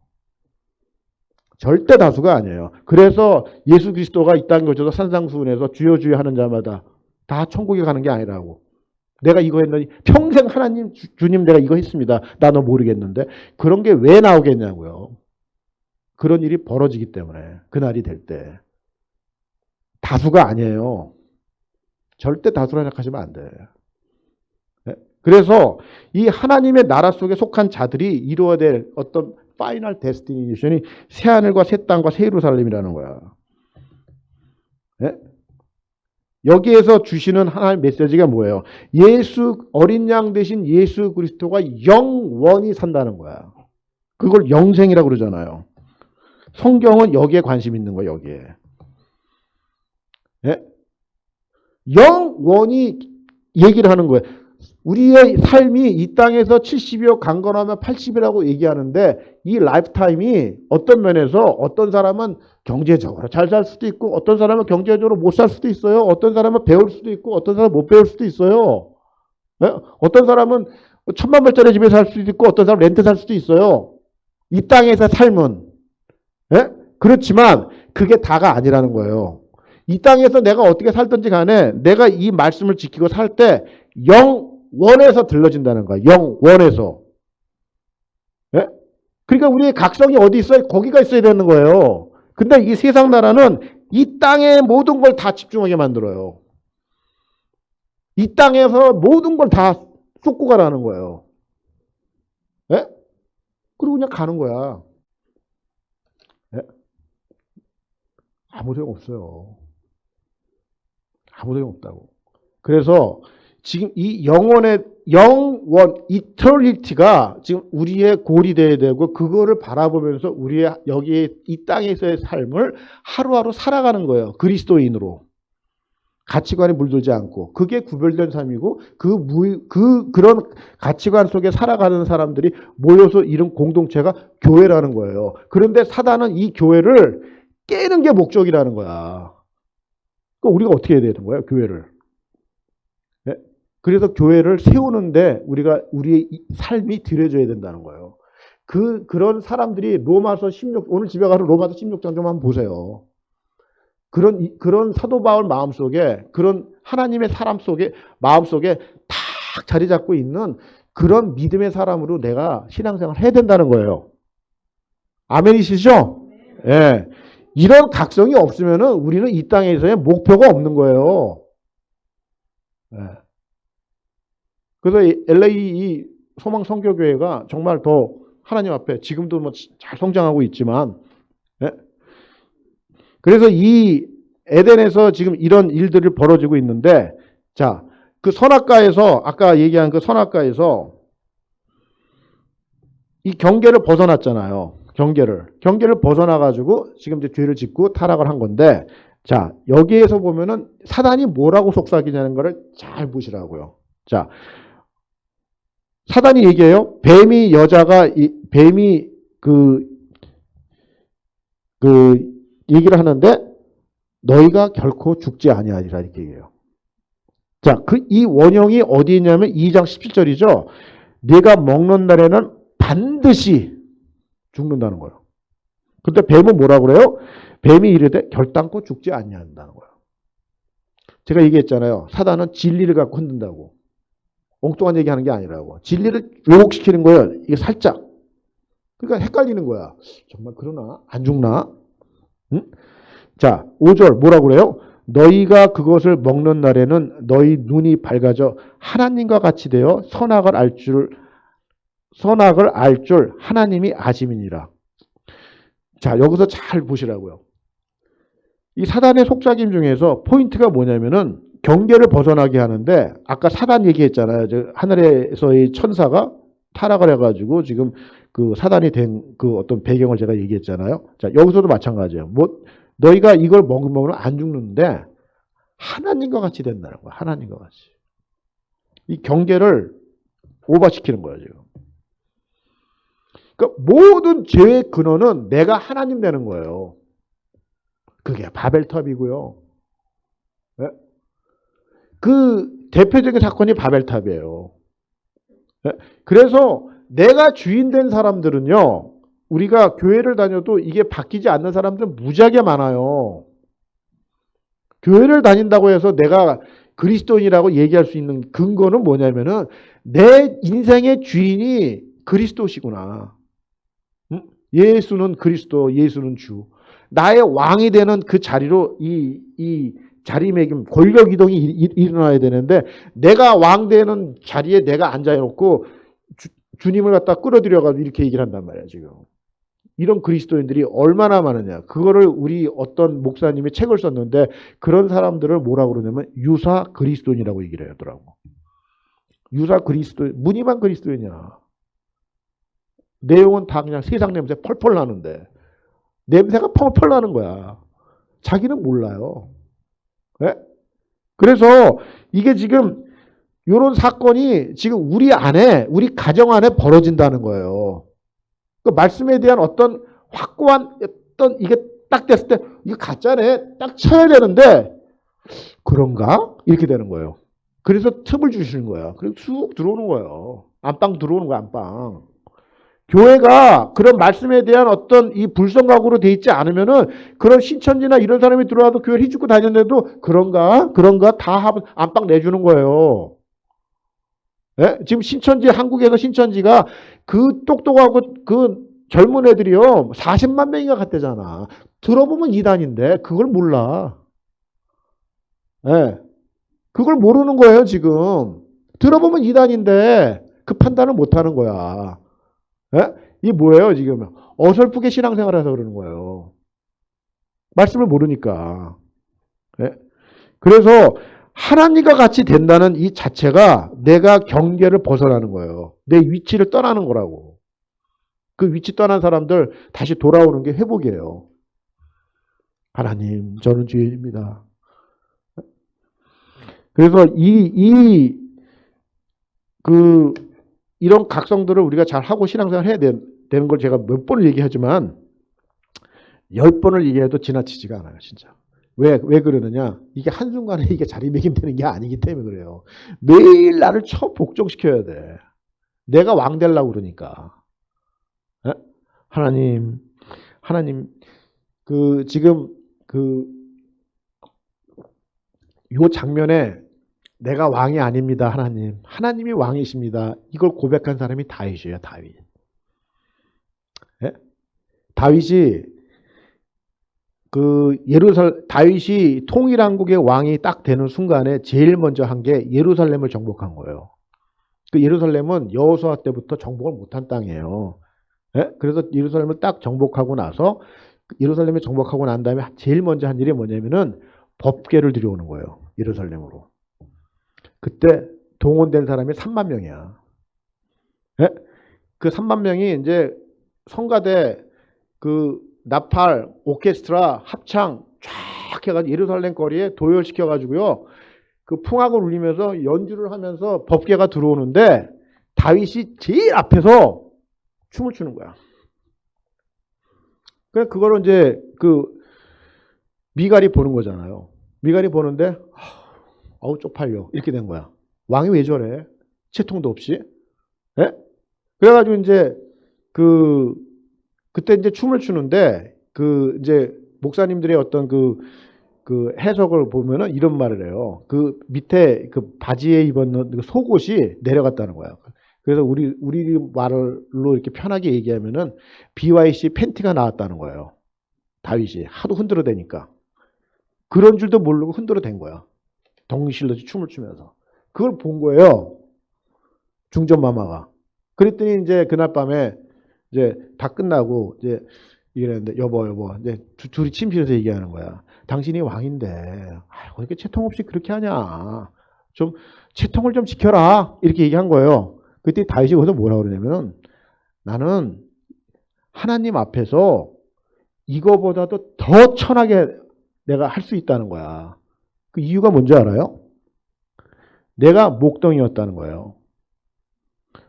절대 다수가 아니에요. 그래서 예수 그리스도가 이 땅에 오셔서 산상수훈에서 주여 주여 하는 자마다 다 천국에 가는 게 아니라고. 내가 이거 했더니 평생 하나님 주님 내가 이거 했습니다. 나 너 모르겠는데 그런 게 왜 나오겠냐고요. 그런 일이 벌어지기 때문에 그날이 될 때. 다수가 아니에요. 절대 다수라 생각하시면 안 돼. 그래서 이 하나님의 나라 속에 속한 자들이 이루어야 될 어떤 파이널 데스티네이션이 새하늘과 새 땅과 새 예루살렘이라는 거야. 네? 여기에서 주시는 하나님의 메시지가 뭐예요? 어린 양 대신 예수 그리스도가 영원히 산다는 거야. 그걸 영생이라고 그러잖아요. 성경은 여기에 관심 있는 거예요. 여기에. 네? 영원히 얘기를 하는 거예요. 우리의 삶이 이 땅에서 70이요 강건하면 80이라고 얘기하는데 이 라이프타임이 어떤 면에서 어떤 사람은 경제적으로 잘 살 수도 있고 어떤 사람은 경제적으로 못 살 수도 있어요. 어떤 사람은 배울 수도 있고 어떤 사람은 못 배울 수도 있어요. 네? 어떤 사람은 1000만 불짜리 집에 살 수도 있고 어떤 사람은 렌트 살 수도 있어요. 이 땅에서 삶은. 네? 그렇지만 그게 다가 아니라는 거예요. 이 땅에서 내가 어떻게 살든지 간에 내가 이 말씀을 지키고 살 때 영원에서 들러진다는 거야. 영원에서. 예? 그러니까 우리의 각성이 어디 있어요? 거기가 있어야 되는 거예요. 근데 이 세상 나라는 이 땅의 모든 걸 다 집중하게 만들어요. 이 땅에서 모든 걸 다 쏟고 가라는 거예요. 예? 그리고 그냥 가는 거야. 예? 아무 소용 없어요. 아무 소용 없다고. 그래서 지금 이 영원, 이터니티가 지금 우리의 골이 돼야 되고 그거를 바라보면서 우리의 여기 이 땅에서의 삶을 하루하루 살아가는 거예요. 그리스도인으로. 가치관에 물들지 않고. 그게 구별된 삶이고 그런 가치관 속에 살아가는 사람들이 모여서 이룬 공동체가 교회라는 거예요. 그런데 사단은 이 교회를 깨는 게 목적이라는 거야. 그러니까 우리가 어떻게 해야 되는 거야, 교회를? 네? 그래서 교회를 세우는데 우리의 삶이 들여져야 된다는 거예요. 그런 사람들이 로마서 16, 오늘 집에 가서 로마서 16장 좀 한번 보세요. 그런 사도 바울 마음속에, 그런 하나님의 사람 속에, 마음속에 탁 자리 잡고 있는 그런 믿음의 사람으로 내가 신앙생활을 해야 된다는 거예요. 아멘이시죠? 예. 네. 이런 각성이 없으면은 우리는 이 땅에서의 목표가 없는 거예요. 네. 그래서 LA 소망 선교교회가 정말 더 하나님 앞에 지금도 뭐 잘 성장하고 있지만, 네? 그래서 이 에덴에서 지금 이런 일들이 벌어지고 있는데, 자, 그 선악과에서, 아까 얘기한 그 선악과에서 이 경계를 벗어났잖아요. 경계를 벗어나가지고 지금 이제 죄를 짓고 타락을 한 건데, 자, 여기에서 보면은 사단이 뭐라고 속삭이냐는 거를 잘 보시라고요. 자, 사단이 얘기해요. 뱀이 얘기를 하는데, 너희가 결코 죽지 아니하리라 이렇게 얘기해요. 자, 이 원형이 어디 있냐면 2장 17절이죠. 네가 먹는 날에는 반드시 죽는다는 거예요. 근데 뱀은 뭐라고 그래요? 뱀이 이르되 결단코 죽지 아니한다는 거예요. 제가 얘기했잖아요. 사단은 진리를 갖고 흔든다고. 엉뚱한 얘기하는 게 아니라고. 진리를 왜곡시키는 거예요. 이게 살짝. 그러니까 헷갈리는 거야. 정말 그러나? 안 죽나? 응? 자, 5절 뭐라고 그래요? 너희가 그것을 먹는 날에는 너희 눈이 밝아져 하나님과 같이 되어 선악을 알 줄 하나님이 아심이니라. 자, 여기서 잘 보시라고요. 이 사단의 속삭임 중에서 포인트가 뭐냐면은 경계를 벗어나게 하는데, 아까 사단 얘기했잖아요. 하늘에서의 천사가 타락을 해가지고 지금 그 사단이 된 그 어떤 배경을 제가 얘기했잖아요. 자, 여기서도 마찬가지예요. 너희가 이걸 먹으면 안 죽는데 하나님과 같이 된다는 거야. 하나님과 같이. 이 경계를 오버시키는 거예요, 지금. 그러니까 모든 죄의 근원은 내가 하나님 되는 거예요. 그게 바벨탑이고요. 네? 그 대표적인 사건이 바벨탑이에요. 네? 그래서 내가 주인 된 사람들은요, 우리가 교회를 다녀도 이게 바뀌지 않는 사람들은 무지하게 많아요. 교회를 다닌다고 해서 내가 그리스도인이라고 얘기할 수 있는 근거는 뭐냐면은 내 인생의 주인이 그리스도시구나. 응? 예수는 그리스도, 예수는 주. 나의 왕이 되는 그 자리로 이 자리매김, 권력 이동이 일어나야 되는데, 내가 왕 되는 자리에 내가 앉아놓고 주님을 갖다 끌어들여가지고 이렇게 얘기를 한단 말이야, 지금. 이런 그리스도인들이 얼마나 많으냐. 그거를 우리 어떤 목사님이 책을 썼는데, 그런 사람들을 뭐라고 그러냐면 유사 그리스도인이라고 얘기를 하더라고. 유사 그리스도인, 무늬만 그리스도인이야. 내용은 다 그냥 세상 냄새 펄펄 나는데 냄새가 펄펄 나는 거야. 자기는 몰라요. 네? 그래서 이게 지금 이런 사건이 지금 우리 안에, 우리 가정 안에 벌어진다는 거예요. 그 말씀에 대한 어떤 확고한 어떤 이게 딱 됐을 때 이거 가짜네 딱 쳐야 되는데 그런가? 이렇게 되는 거예요. 그래서 틈을 주시는 거야. 그래서 쑥 들어오는 거예요. 안방 들어오는 거야, 안방. 교회가 그런 말씀에 대한 어떤 이 불성각으로 돼 있지 않으면은 그런 신천지나 이런 사람이 들어와도 교회를 휘죽고 다녔는데도 그런가 다 하면 안방 내주는 거예요. 네? 지금 신천지, 한국에서 신천지가 그 똑똑하고 그 젊은 애들이요 40만 명인가 갔대잖아. 들어보면 이단인데 그걸 몰라. 네. 그걸 모르는 거예요, 지금. 들어보면 이단인데 그 판단을 못 하는 거야. 예? 이게 뭐예요, 지금? 어설프게 신앙생활을 해서 그러는 거예요. 말씀을 모르니까. 예? 그래서 하나님과 같이 된다는 이 자체가 내가 경계를 벗어나는 거예요. 내 위치를 떠나는 거라고. 그 위치 떠난 사람들 다시 돌아오는 게 회복이에요. 하나님, 저는 죄인입니다. 그래서 이런 각성들을 우리가 잘 하고 신앙생활 해야 되는 걸 제가 몇 번을 얘기하지만 10번을 얘기해도 지나치지가 않아요, 진짜. 왜 그러느냐? 이게 한순간에 이게 자리매김되는 게 아니기 때문에 그래요. 매일 나를 복종시켜야 돼. 내가 왕 되려고 그러니까. 에? 하나님, 지금 요 장면에 내가 왕이 아닙니다, 하나님. 하나님이 왕이십니다. 이걸 고백한 사람이 다윗이에요, 다윗. 예? 다윗이 다윗이 통일한국의 왕이 딱 되는 순간에 제일 먼저 한 게 예루살렘을 정복한 거예요. 그 예루살렘은 여호수아 때부터 정복을 못한 땅이에요. 예? 그래서 예루살렘을 딱 정복하고 나서 예루살렘에 정복하고 난 다음에 제일 먼저 한 일이 뭐냐면은 법궤를 들여오는 거예요. 예루살렘으로. 그때 동원된 사람이 3만 명이야. 예? 그 3만 명이 이제 성가대, 그 나팔, 오케스트라, 합창 쫙 해가지고 예루살렘 거리에 도열시켜가지고요. 그 풍악을 울리면서 연주를 하면서 법궤가 들어오는데 다윗이 제일 앞에서 춤을 추는 거야. 그래 그거를 이제 그 미갈이 보는 거잖아요. 미갈이 보는데 아우 쪽팔려 이렇게 된 거야. 왕이 왜 저래? 채통도 없이. 예? 그래가지고 이제 그때 이제 춤을 추는데 그 이제 목사님들의 어떤 그 해석을 보면은 이런 말을 해요. 그 밑에 그 바지에 입었는 그 속옷이 내려갔다는 거야. 그래서 우리 말로 이렇게 편하게 얘기하면은 BYC 팬티가 나왔다는 거예요. 다윗이 하도 흔들어대니까 그런 줄도 모르고 흔들어댄 거야. 덩실러지 춤을 추면서 그걸 본 거예요. 중전마마가. 그랬더니 이제 그날 밤에 이제 다 끝나고 이제 이랬는데 여보 이제 둘이 침실에서 얘기하는 거야. 당신이 왕인데 왜 이렇게 채통 없이 그렇게 하냐. 좀 채통을 좀 지켜라. 이렇게 얘기한 거예요. 그때 다윗이 거기서 뭐라고 그러냐면은 나는 하나님 앞에서 이거보다도 더 천하게 내가 할 수 있다는 거야. 그 이유가 뭔지 알아요? 내가 목동이었다는 거예요.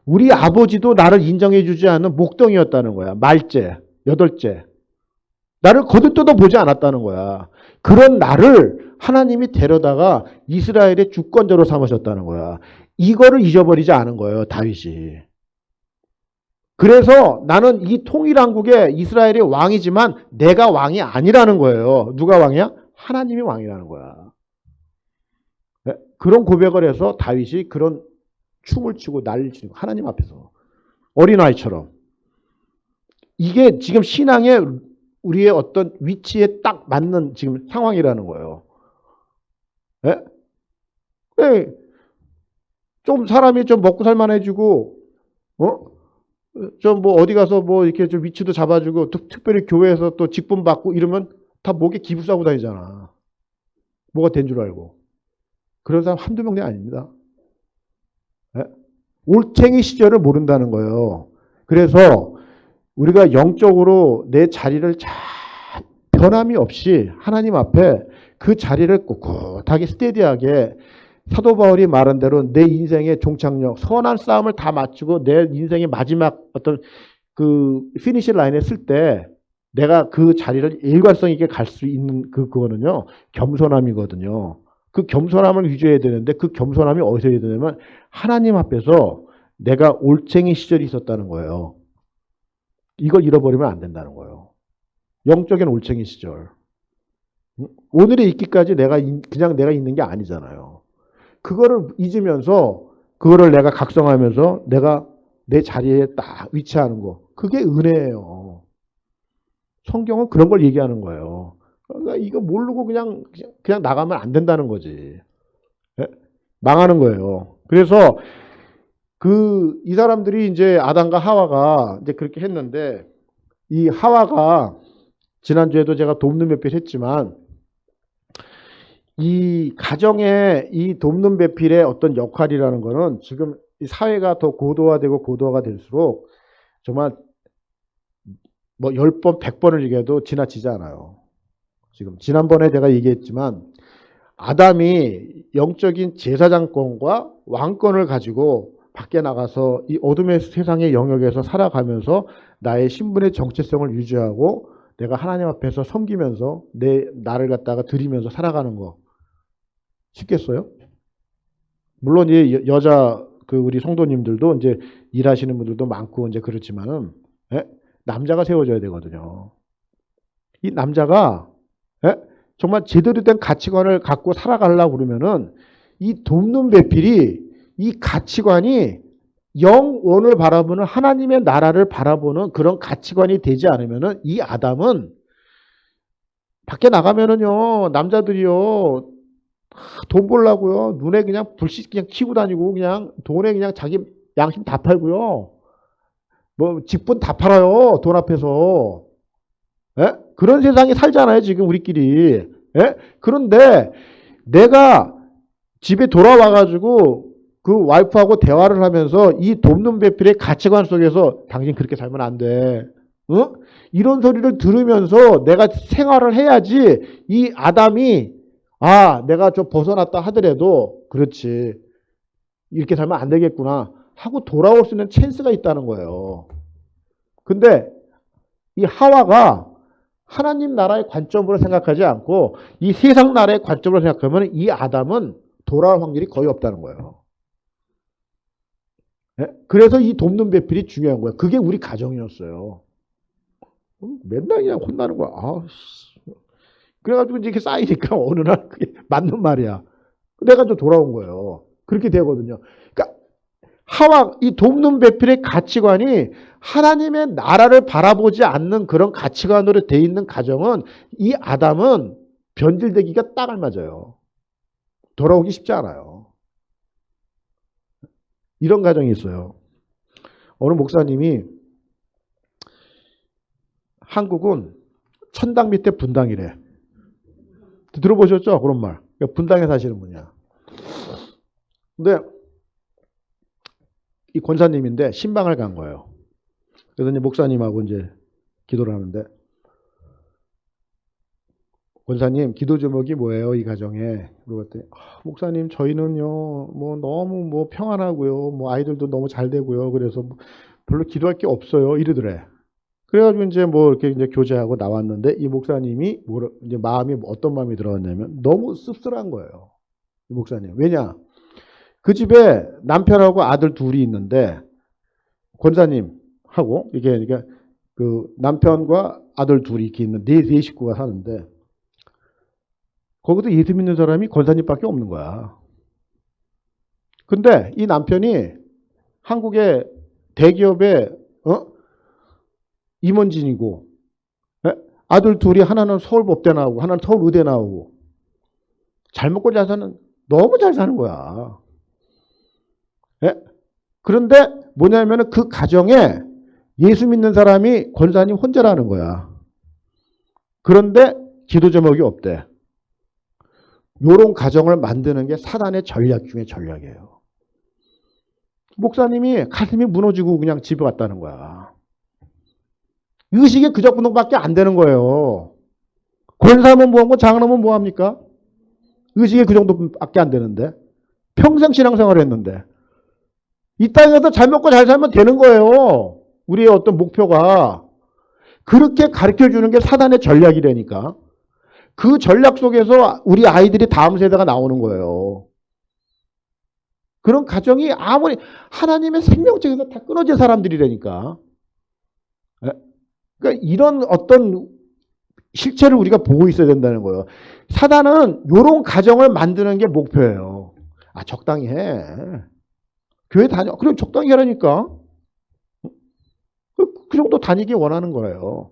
우리 아버지도 나를 인정해 주지 않는 목동이었다는 거야. 말째, 여덟째. 나를 거들떠도 보지 않았다는 거야. 그런 나를 하나님이 데려다가 이스라엘의 주권자로 삼으셨다는 거야. 이거를 잊어버리지 않은 거예요. 다윗이. 그래서 나는 이 통일왕국의 이스라엘의 왕이지만 내가 왕이 아니라는 거예요. 누가 왕이야? 하나님이 왕이라는 거야. 그런 고백을 해서 다윗이 그런 춤을 추고 난리를 치고 하나님 앞에서 어린아이처럼. 이게 지금 신앙의 우리의 어떤 위치에 딱 맞는 지금 상황이라는 거예요. 예? 예. 좀 사람이 좀 먹고 살만해지고, 좀 뭐 어디 가서 뭐 이렇게 좀 위치도 잡아주고, 특별히 교회에서 또 직분 받고 이러면 다 목에 기부 싸고 다니잖아. 뭐가 된 줄 알고. 그런 사람 한두 명이 아닙니다. 예? 올챙이 시절을 모른다는 거예요. 그래서 우리가 영적으로 내 자리를 잘 변함이 없이 하나님 앞에 그 자리를 꿋꿋하게 스테디하게 사도 바울이 말한 대로 내 인생의 종착역, 선한 싸움을 다 마치고 내 인생의 마지막 어떤 그 피니시 라인에 쓸 때 내가 그 자리를 일관성 있게 갈 수 있는 그거는요, 겸손함이거든요. 그 겸손함을 유지해야 되는데 그 겸손함이 어디서 해야 되냐면 하나님 앞에서 내가 올챙이 시절이 있었다는 거예요. 이걸 잃어버리면 안 된다는 거예요. 영적인 올챙이 시절. 오늘에 있기까지 그냥 내가 있는 게 아니잖아요. 그거를 잊으면서 그거를 내가 각성하면서 내가 내 자리에 딱 위치하는 거. 그게 은혜예요. 성경은 그런 걸 얘기하는 거예요. 그러니까 이거 모르고 그냥 나가면 안 된다는 거지. 예? 망하는 거예요. 그래서 이 사람들이 이제 아담과 하와가 이제 그렇게 했는데 이 하와가 지난주에도 제가 돕는 배필 했지만 이 가정의 이 돕는 배필의 어떤 역할이라는 거는 지금 이 사회가 더 고도화되고 고도화가 될수록 정말 뭐 10번, 100번을 얘기해도 지나치지 않아요. 지금 지난번에 제가 얘기했지만 아담이 영적인 제사장권과 왕권을 가지고 밖에 나가서 이 어둠의 세상의 영역에서 살아가면서 나의 신분의 정체성을 유지하고 내가 하나님 앞에서 섬기면서 나를 갖다가 드리면서 살아가는 거 쉽겠어요? 물론 이 여자 우리 성도님들도 이제 일하시는 분들도 많고 이제 그렇지만은 남자가 세워져야 되거든요. 이 남자가 정말 제대로 된 가치관을 갖고 살아가려고 그러면은 이 돕는 배필이 이 가치관이 영원을 바라보는 하나님의 나라를 바라보는 그런 가치관이 되지 않으면은 이 아담은 밖에 나가면은요 남자들이요 돈 벌라고요 눈에 그냥 불씨 그냥 키고 다니고 그냥 돈에 그냥 자기 양심 다 팔고요 뭐 직분 다 팔아요 돈 앞에서 그런 세상에 살잖아요, 지금 우리끼리. 예? 그런데 내가 집에 돌아와가지고 그 와이프하고 대화를 하면서 이 돕는 배필의 가치관 속에서 당신 그렇게 살면 안 돼. 어? 이런 소리를 들으면서 내가 생활을 해야지 이 아담이 내가 좀 벗어났다 하더라도 그렇지. 이렇게 살면 안 되겠구나 하고 돌아올 수 있는 찬스가 있다는 거예요. 근데 이 하와가 하나님 나라의 관점으로 생각하지 않고 이 세상 나라의 관점으로 생각하면 이 아담은 돌아올 확률이 거의 없다는 거예요. 그래서 이 돕는 배필이 중요한 거예요. 그게 우리 가정이었어요. 맨날 그냥 혼나는 거야. 그래가지고 이렇게 쌓이니까 어느 날 그게 맞는 말이야. 내가 좀 돌아온 거예요. 그렇게 되거든요. 그러니까 이 돕는 배필의 가치관이 하나님의 나라를 바라보지 않는 그런 가치관으로 돼 있는 가정은 이 아담은 변질되기가 딱 알맞아요. 돌아오기 쉽지 않아요. 이런 가정이 있어요. 어느 목사님이 한국은 천당 밑에 분당이래. 들어보셨죠? 그런 말. 그러니까 분당에 사시는 분이야. 근데 이 권사님인데 신방을 간 거예요. 그래서 이제 목사님하고 이제 기도를 하는데 권사님 기도 제목이 뭐예요 이 가정에? 그랬더니 목사님 저희는요 뭐 너무 뭐 평안하고요 뭐 아이들도 너무 잘 되고요 그래서 뭐 별로 기도할 게 없어요 이러더래. 그래가지고 이제 뭐 이렇게 이제 교제하고 나왔는데 이 목사님이 이제 마음이 어떤 마음이 들어왔냐면 너무 씁쓸한 거예요. 이 목사님 왜냐? 그 집에 남편하고 아들 둘이 있는데 권사님하고 이게 그러니까 그 남편과 아들 둘이 이렇게 있는 네 식구가 사는데 거기도 예수 믿는 사람이 권사님밖에 없는 거야. 근데 이 남편이 한국의 대기업의 임원진이고 아들 둘이 하나는 서울법대 나오고 하나는 서울의대 나오고 잘 먹고 잘 사는 너무 잘 사는 거야. 그런데 뭐냐면 그 가정에 예수 믿는 사람이 권사님 혼자라는 거야. 그런데 기도 제목이 없대. 요런 가정을 만드는 게 사단의 전략 중에 전략이에요. 목사님이 가슴이 무너지고 그냥 집에 왔다는 거야. 의식이 그 정도밖에 안 되는 거예요. 권사하면 뭐하고 장하면 뭐합니까? 의식이 그 정도밖에 안 되는데 평생 신앙생활을 했는데 이 땅에서 잘 먹고 잘 살면 되는 거예요. 우리의 어떤 목표가. 그렇게 가르쳐주는 게 사단의 전략이라니까. 그 전략 속에서 우리 아이들이 다음 세대가 나오는 거예요. 그런 가정이 아무리 하나님의 생명체에서 다 끊어진 사람들이라니까. 그러니까 이런 어떤 실체를 우리가 보고 있어야 된다는 거예요. 사단은 이런 가정을 만드는 게 목표예요. 적당히 해. 교회 다녀. 그럼 적당히 하라니까. 그 정도 다니기 원하는 거예요.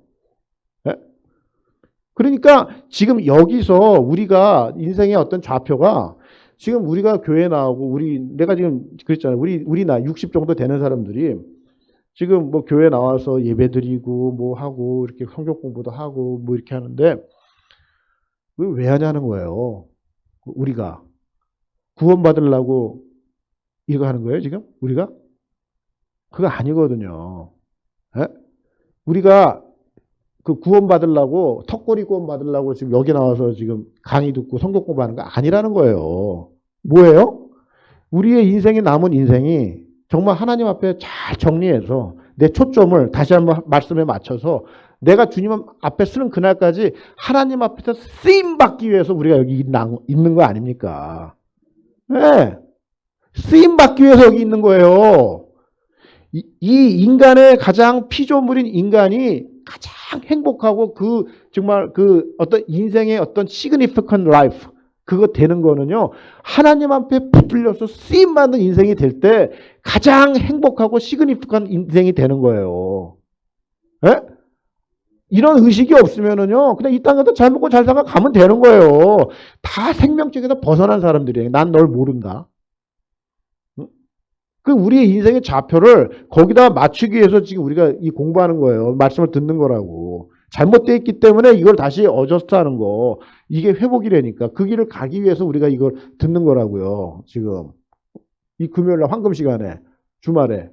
그러니까 지금 여기서 우리가 인생의 어떤 좌표가 지금 우리가 교회 나오고 내가 지금 그랬잖아요. 우리 나이 60 정도 되는 사람들이 지금 뭐 교회 나와서 예배드리고 뭐 하고 이렇게 성경 공부도 하고 뭐 이렇게 하는데 왜 하냐는 거예요. 우리가 구원받으려고 이거 하는 거예요, 지금? 우리가? 그거 아니거든요. 우리가 그 구원받으려고 턱걸이 구원받으려고 지금 여기 나와서 지금 강의 듣고 성경 공부하는 거 아니라는 거예요. 뭐예요? 우리의 인생이 남은 인생이 정말 하나님 앞에 잘 정리해서 내 초점을 다시 한번 말씀에 맞춰서 내가 주님 앞에 쓰는 그날까지 하나님 앞에서 쓰임받기 위해서 우리가 여기 있는 거 아닙니까? 네. 쓰임받기 위해서 여기 있는 거예요. 이 인간의 가장 피조물인 인간이 가장 행복하고 정말 어떤 인생의 어떤 significant life 그거 되는 거는요. 하나님 앞에 붙들려서 쓰임받는 인생이 될 때 가장 행복하고 significant 인생이 되는 거예요. 이런 의식이 없으면은요. 그냥 이 땅에서 잘 먹고 잘 살아 가면 되는 거예요. 다 생명적에서 벗어난 사람들이에요. 난 널 모른다. 우리의 인생의 좌표를 거기다 맞추기 위해서 지금 우리가 이 공부하는 거예요. 말씀을 듣는 거라고. 잘못되어 있기 때문에 이걸 다시 어저스트하는 거. 이게 회복이라니까. 그 길을 가기 위해서 우리가 이걸 듣는 거라고요. 지금 이 금요일날 황금 시간에 주말에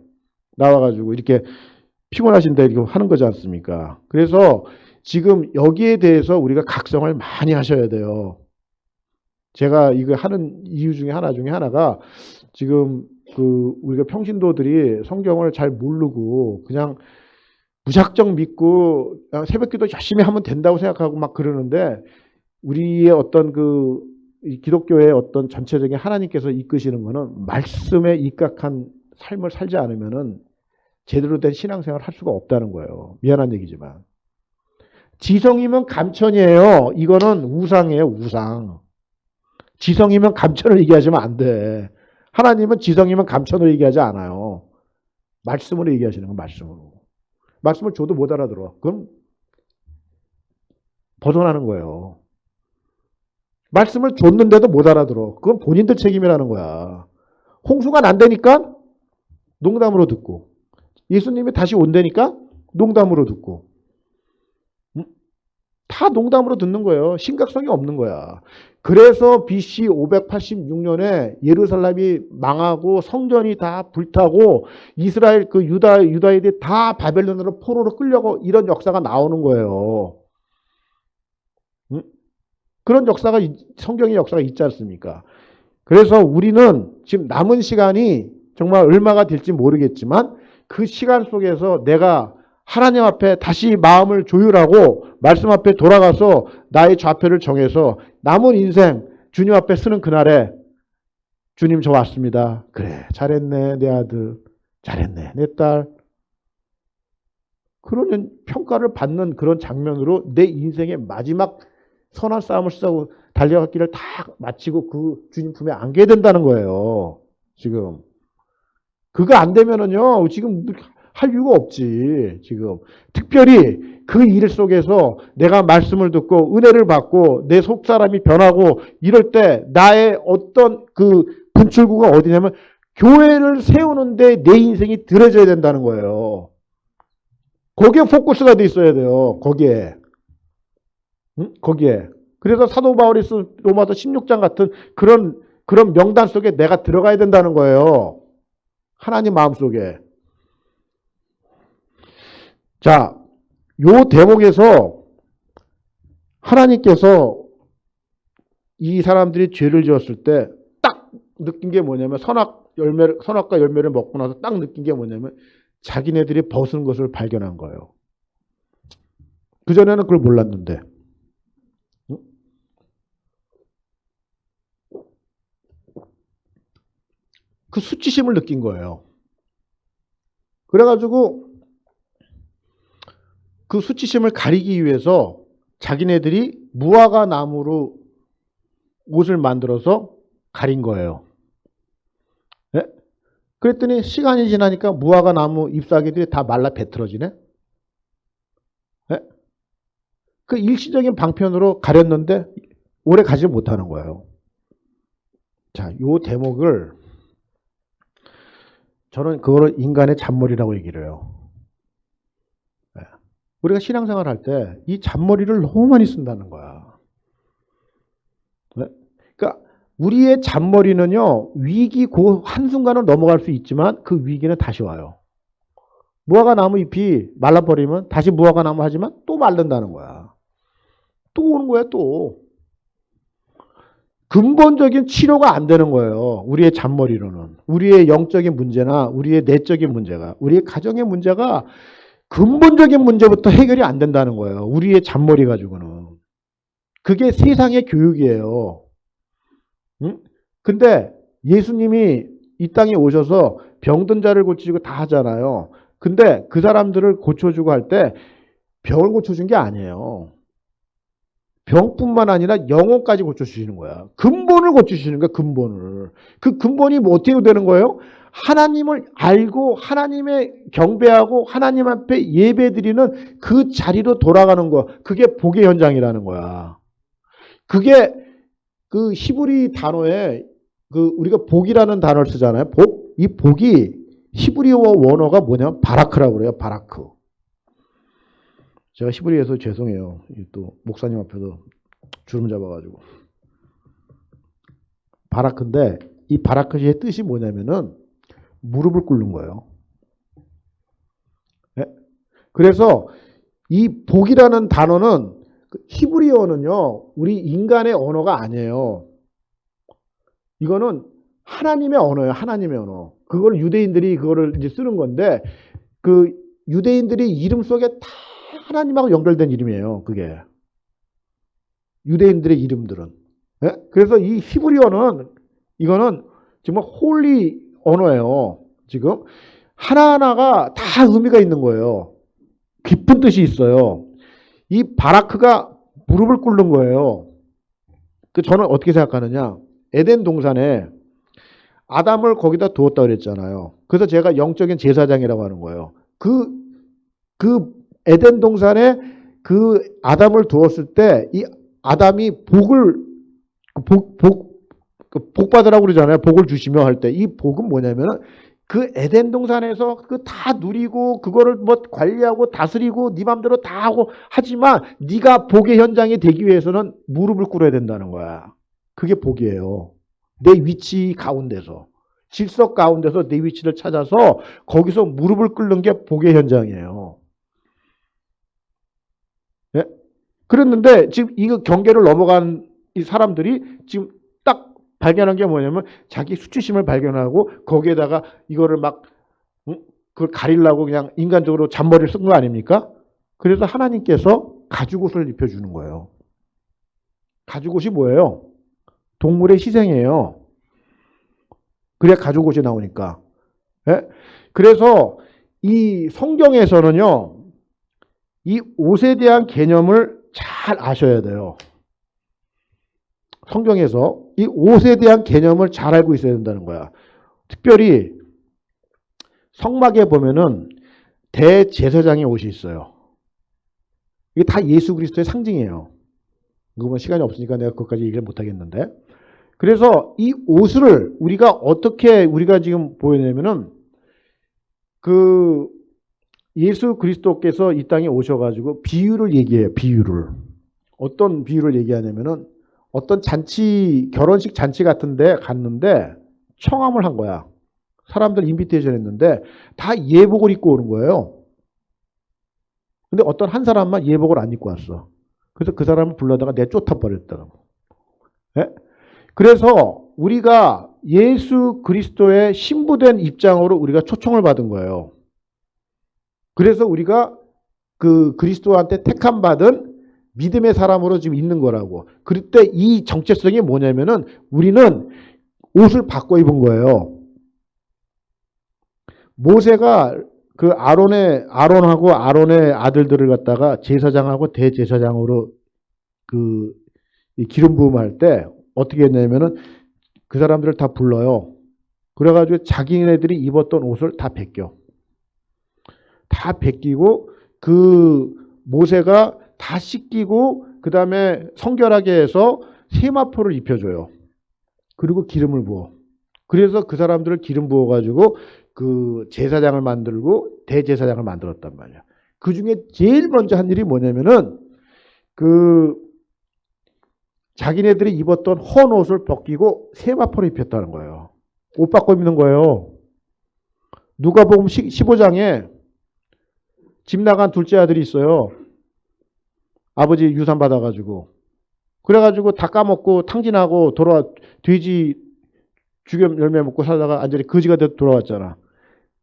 나와가지고 이렇게 피곤하신데 이렇게 하는 거지 않습니까? 그래서 지금 여기에 대해서 우리가 각성을 많이 하셔야 돼요. 제가 이거 하는 이유 중에 하나가 지금 그 우리가 평신도들이 성경을 잘 모르고 그냥 무작정 믿고 새벽기도 열심히 하면 된다고 생각하고 막 그러는데 우리의 어떤 그 기독교의 어떤 전체적인 하나님께서 이끄시는 거는 말씀에 입각한 삶을 살지 않으면은 제대로 된 신앙생활을 할 수가 없다는 거예요. 미안한 얘기지만. 지성이면 감천이에요. 이거는 우상이에요. 우상. 지성이면 감천을 얘기하시면 안 돼. 하나님은 지성이면 감천을 얘기하지 않아요. 말씀으로 얘기하시는 건 말씀으로. 말씀을 줘도 못 알아들어. 그럼 벗어나는 거예요. 말씀을 줬는데도 못 알아들어. 그건 본인들 책임이라는 거야. 홍수가 난다니까 농담으로 듣고, 예수님이 다시 온다니까 농담으로 듣고, 다 농담으로 듣는 거예요. 심각성이 없는 거야. 그래서 BC 586년에 예루살렘이 망하고 성전이 다 불타고 이스라엘 그 유다인들이 다 바벨론으로 포로로 끌려고 이런 역사가 나오는 거예요. 그런 역사가 성경의 역사가 있지 않습니까? 그래서 우리는 지금 남은 시간이 정말 얼마가 될지 모르겠지만 그 시간 속에서 내가 하나님 앞에 다시 마음을 조율하고 말씀 앞에 돌아가서 나의 좌표를 정해서 남은 인생 주님 앞에 쓰는 그날에 주님 저 왔습니다. 그래 잘했네 내 아들, 잘했네 내 딸. 그런 평가를 받는 그런 장면으로 내 인생의 마지막 선한 싸움을 싸고 달려갔기를 다 마치고 그 주님 품에 안게 된다는 거예요. 지금 그거 안 되면은요 지금 할 이유가 없지. 지금 특별히 그 일 속에서 내가 말씀을 듣고 은혜를 받고 내 속사람이 변하고 이럴 때 나의 어떤 그 분출구가 어디냐면 교회를 세우는데 내 인생이 들어져야 된다는 거예요. 거기에 포커스가 돼 있어야 돼요. 거기에. 응? 거기에. 그래서 사도 바울이 쓴 로마서 16장 같은 그런 명단 속에 내가 들어가야 된다는 거예요. 하나님 마음속에. 자, 요 대목에서 하나님께서 이 사람들이 죄를 지었을 때 딱 느낀 게 뭐냐면 선악과 열매를 먹고 나서 딱 느낀 게 뭐냐면 자기네들이 벗은 것을 발견한 거예요. 그전에는 그걸 몰랐는데. 그 수치심을 느낀 거예요. 그래가지고 그 수치심을 가리기 위해서 자기네들이 무화과 나무로 옷을 만들어서 가린 거예요. 네? 그랬더니 시간이 지나니까 무화과 나무 잎사귀들이 다 말라 배틀어지네. 네? 그 일시적인 방편으로 가렸는데 오래 가지 못하는 거예요. 자, 요 대목을 저는 그거를 인간의 잔머리라고 얘기를 해요. 우리가 신앙생활 할 때 이 잔머리를 너무 많이 쓴다는 거야. 그러니까 우리의 잔머리는요, 위기 그 한순간은 넘어갈 수 있지만 그 위기는 다시 와요. 무화과 나무 잎이 말라버리면 다시 무화과 나무 하지만 또 마른다는 거야. 또 오는 거야, 또. 근본적인 치료가 안 되는 거예요. 우리의 잔머리로는. 우리의 영적인 문제나 우리의 내적인 문제가, 우리의 가정의 문제가 근본적인 문제부터 해결이 안 된다는 거예요. 우리의 잔머리 가지고는. 그게 세상의 교육이에요. 응? 근데 예수님이 이 땅에 오셔서 병든 자를 고치고 다 하잖아요. 근데 그 사람들을 고쳐주고 할 때 병을 고쳐준 게 아니에요. 병뿐만 아니라 영혼까지 고쳐주시는 거야. 근본을 고쳐주시는 거야, 근본을. 그 근본이 뭐 어떻게 되는 거예요? 하나님을 알고 하나님의 경배하고 하나님 앞에 예배드리는 그 자리로 돌아가는 거. 그게 복의 현장이라는 거야. 그게 그 히브리 단어에 그 우리가 복이라는 단어를 쓰잖아요. 복. 이 복이 히브리어 원어가 뭐냐면 바라크라고 그래요. 바라크. 제가 히브리에서 죄송해요. 또 목사님 앞에서 주름 잡아가지고. 바라크인데 이 바라크의 뜻이 뭐냐면은 무릎을 꿇는 거예요. 네? 그래서 이 복이라는 단어는 히브리어는요, 우리 인간의 언어가 아니에요. 이거는 하나님의 언어예요. 하나님의 언어. 그걸 유대인들이 그거를 이제 쓰는 건데, 그 유대인들이 이름 속에 다 하나님하고 연결된 이름이에요. 그게 유대인들의 이름들은. 네? 그래서 이 히브리어는 이거는 정말 홀리 언어예요. 지금 하나하나가 다 의미가 있는 거예요. 깊은 뜻이 있어요. 이 바라크가 무릎을 꿇는 거예요. 저는 어떻게 생각하느냐. 에덴 동산에 아담을 거기다 두었다 그랬잖아요. 그래서 제가 영적인 제사장이라고 하는 거예요. 그 에덴 동산에 그 아담을 두었을 때 이 아담이 복 받으라고 그러잖아요. 복을 주시며 할 때. 이 복은 뭐냐면은 그 에덴 동산에서 그 다 누리고 그거를 뭐 관리하고 다스리고 네 맘대로 다 하고 하지만 네가 복의 현장이 되기 위해서는 무릎을 꿇어야 된다는 거야. 그게 복이에요. 내 위치 가운데서 질서 가운데서 내 위치를 찾아서 거기서 무릎을 꿇는 게 복의 현장이에요. 예? 그랬는데 지금 이거 경계를 넘어간 이 사람들이 지금 딱 발견한 게 뭐냐면 자기 수치심을 발견하고 거기에다가 이거를 막 그걸 가리려고 그냥 인간적으로 잔머리를 쓴 거 아닙니까? 그래서 하나님께서 가죽옷을 입혀주는 거예요. 가죽옷이 뭐예요? 동물의 희생이에요. 그래야 가죽옷이 나오니까. 예? 그래서 이 성경에서는요, 이 옷에 대한 개념을 잘 아셔야 돼요. 성경에서 이 옷에 대한 개념을 잘 알고 있어야 된다는 거야. 특별히 성막에 보면은 대제사장의 옷이 있어요. 이게 다 예수 그리스도의 상징이에요. 이거 뭐 시간이 없으니까 내가 그것까지 얘기를 못 하겠는데. 그래서 이 옷을 우리가 어떻게 우리가 지금 보여내면은 그 예수 그리스도께서 이 땅에 오셔가지고 비유를 얘기해요. 비유를. 어떤 비유를 얘기하냐면은 어떤 잔치, 결혼식 잔치 같은데 갔는데 청함을 한 거야. 사람들 인비테이션 했는데 다 예복을 입고 오는 거예요. 근데 어떤 한 사람만 예복을 안 입고 왔어. 그래서 그 사람을 불러다가 내쫓아버렸다고. 네? 그래서 우리가 예수 그리스도의 신부된 입장으로 우리가 초청을 받은 거예요. 그래서 우리가 그 그리스도한테 택함 받은 믿음의 사람으로 지금 있는 거라고. 그럴 때 이 정체성이 뭐냐면은 우리는 옷을 바꿔 입은 거예요. 모세가 그 아론하고 아론의 아들들을 갖다가 제사장하고 대제사장으로 그 기름 부음할 때 어떻게 했냐면은 그 사람들을 다 불러요. 그래가지고 자기네들이 입었던 옷을 다 벗겨. 다 벗기고 그 모세가 다 씻기고 그 다음에 성결하게 해서 세마포를 입혀줘요. 그리고 기름을 부어. 그래서 그 사람들을 기름 부어가지고 그 제사장을 만들고 대제사장을 만들었단 말이야. 그 중에 제일 먼저 한 일이 뭐냐면은 그 자기네들이 입었던 헌 옷을 벗기고 세마포를 입혔다는 거예요. 옷 바꿔 입는 거예요. 누가복음 15장에 집 나간 둘째 아들이 있어요. 아버지 유산 받아가지고. 그래가지고 다 까먹고 탕진하고 돼지 죽여 열매 먹고 살다가 완전히 거지가 돼서 돌아왔잖아.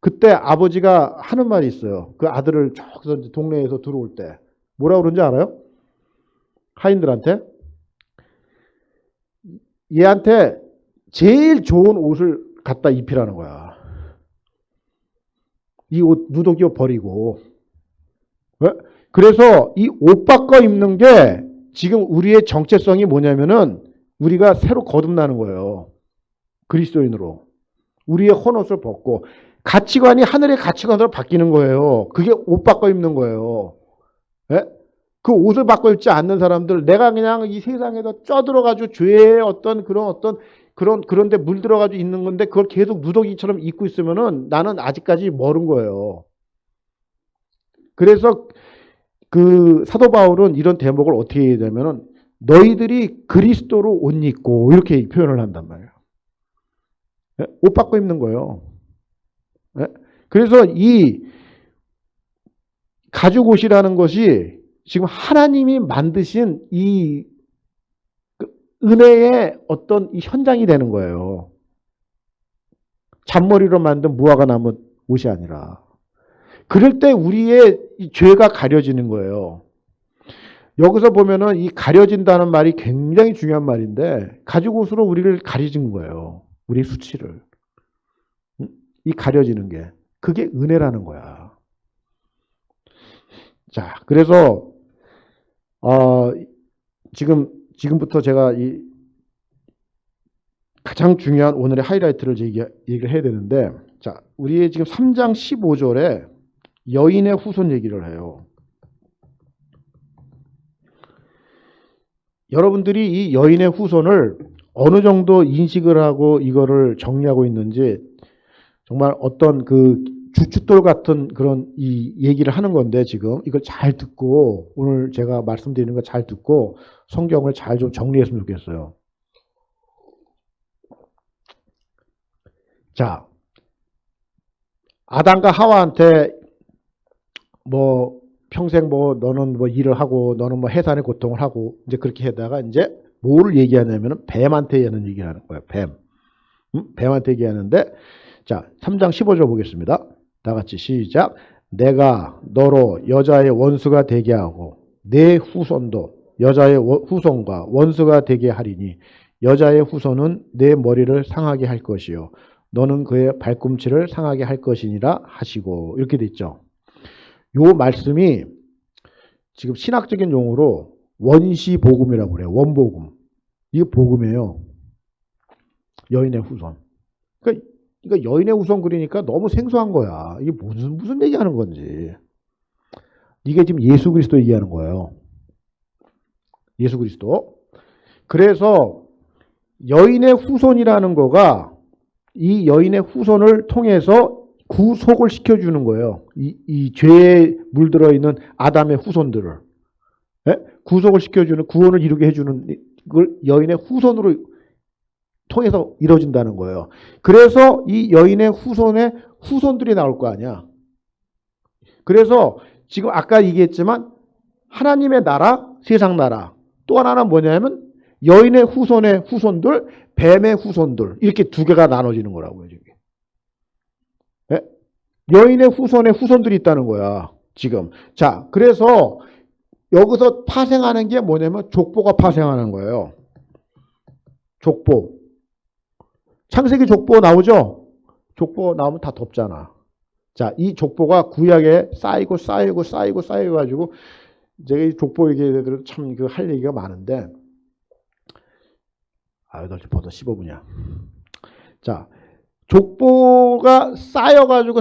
그때 아버지가 하는 말이 있어요. 그 아들을 저기서 동네에서 들어올 때. 뭐라고 그런지 알아요? 하인들한테. 얘한테 제일 좋은 옷을 갖다 입히라는 거야. 이 옷 누더기어 버리고. 왜? 그래서 이 옷 바꿔 입는 게 지금 우리의 정체성이 뭐냐면은 우리가 새로 거듭나는 거예요. 그리스도인으로. 우리의 헌옷을 벗고 가치관이 하늘의 가치관으로 바뀌는 거예요. 그게 옷 바꿔 입는 거예요. 예? 그 옷을 바꿔 입지 않는 사람들, 내가 그냥 이 세상에서 쪄들어가지고 죄의 그런데 물들어가지고 있는 건데 그걸 계속 누더기처럼 입고 있으면은 나는 아직까지 멀은 거예요. 그래서 그 사도 바울은 이런 대목을 어떻게 해야 되냐면은 너희들이 그리스도로 옷 입고 이렇게 표현을 한단 말이에요. 예? 옷 바꿔 입는 거예요. 예? 그래서 이 가죽 옷이라는 것이 지금 하나님이 만드신 이 은혜의 어떤 이 현장이 되는 거예요. 잔머리로 만든 무화과 나무 옷이 아니라. 그럴 때 우리의 이 죄가 가려지는 거예요. 여기서 보면은 이 가려진다는 말이 굉장히 중요한 말인데 가죽 옷으로 우리를 가려진 거예요. 우리 수치를. 이 가려지는 게. 그게 은혜라는 거야. 자, 그래서 지금부터 제가 이 가장 중요한 오늘의 하이라이트를 얘기를 해야 되는데, 자, 우리의 지금 3장 15절에 여인의 후손 얘기를 해요. 여러분들이 이 여인의 후손을 어느 정도 인식을 하고 이거를 정리하고 있는지 정말 어떤 그 주춧돌 같은 그런 이 얘기를 하는 건데 지금 이걸 잘 듣고 오늘 제가 말씀드리는 거 잘 듣고 성경을 잘 좀 정리했으면 좋겠어요. 자, 아담과 하와한테 뭐 평생 뭐 너는 뭐 일을 하고 너는 뭐 해산의 고통을 하고 이제 그렇게 하다가 이제 뭐를 얘기하냐면은 뱀한테 하는 얘기를 하는 거예요. 뱀. 뱀한테 얘기하는데 자, 3장 15절 보겠습니다. 다 같이 시작. 내가 너로 여자의 원수가 되게 하고 내 후손도 여자의 후손과 원수가 되게 하리니 여자의 후손은 내 머리를 상하게 할 것이요 너는 그의 발꿈치를 상하게 할 것이니라 하시고 이렇게 돼 있죠. 요 말씀이 지금 신학적인 용어로 원시복음이라고 그래요. 원복음. 이게 복음이에요. 여인의 후손. 그러니까 여인의 후손 그러니까 너무 생소한 거야. 이게 무슨 얘기하는 건지. 이게 지금 예수 그리스도 얘기하는 거예요. 예수 그리스도. 그래서 여인의 후손이라는 거가 이 여인의 후손을 통해서 구속을 시켜주는 거예요. 이 죄에 물들어 있는 아담의 후손들을. 예? 구속을 시켜주는, 구원을 이루게 해주는 걸 여인의 후손으로 통해서 이루어진다는 거예요. 그래서 이 여인의 후손의 후손들이 나올 거 아니야. 그래서 지금 아까 얘기했지만 하나님의 나라, 세상 나라. 또 하나는 뭐냐면 여인의 후손의 후손들, 뱀의 후손들. 이렇게 두 개가 나눠지는 거라고요, 지금. 네? 여인의 후손의 후손들이 있다는 거야, 지금. 자, 그래서 여기서 파생하는 게 뭐냐면 족보가 파생하는 거예요. 족보. 창세기 족보 나오죠? 족보 나오면 다 덮잖아. 자, 이 족보가 구약에 쌓이고 쌓여가지고, 제가 이 족보 얘기해도 참 할 얘기가 많은데, 나 벌써 15분이야. 자, 족보가 쌓여가지고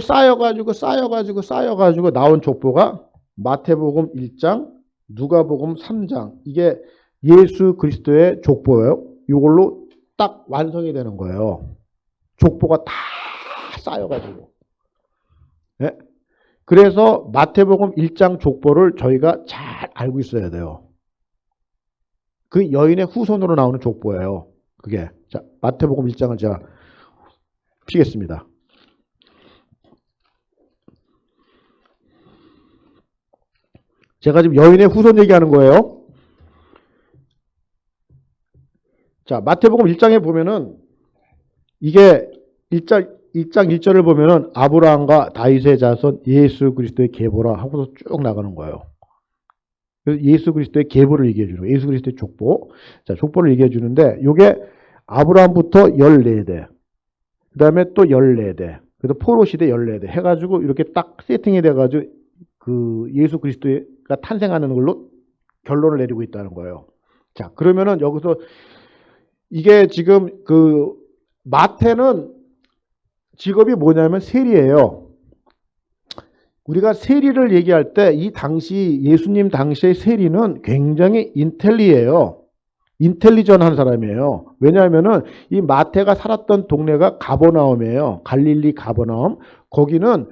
나온 족보가 마태복음 1장, 누가복음 3장. 이게 예수 그리스도의 족보예요. 이걸로 딱 완성이 되는 거예요. 족보가 다 쌓여가지고. 네? 그래서 마태복음 1장 족보를 저희가 잘 알고 있어야 돼요. 그 여인의 후손으로 나오는 족보예요. 그게. 자, 마태복음 1장을 제가 피겠습니다. 제가 지금 여인의 후손 얘기하는 거예요. 자, 마태복음 1장에 보면은 이게 1장 1절을 보면은 아브라함과 다윗의 자손 예수 그리스도의 계보라 하고서 쭉 나가는 거예요. 그래서 예수 그리스도의 계보를 얘기해 주는 거예요. 예수 그리스도의 족보. 자, 족보를 얘기해 주는데 이게 아브라함부터 14대. 그다음에 또 14대. 그래서 포로 시대 14대 해 가지고 이렇게 딱 세팅이 돼 가지고 그 예수 그리스도가 탄생하는 걸로 결론을 내리고 있다는 거예요. 자, 그러면은 여기서 이게 지금 그 마태는 직업이 뭐냐면 세리예요. 우리가 세리를 얘기할 때 이 당시 예수님 당시의 세리는 굉장히 인텔리예요. 인텔리전한 사람이에요. 왜냐하면은 이 마태가 살았던 동네가 가버나움이에요. 갈릴리 가버나움. 거기는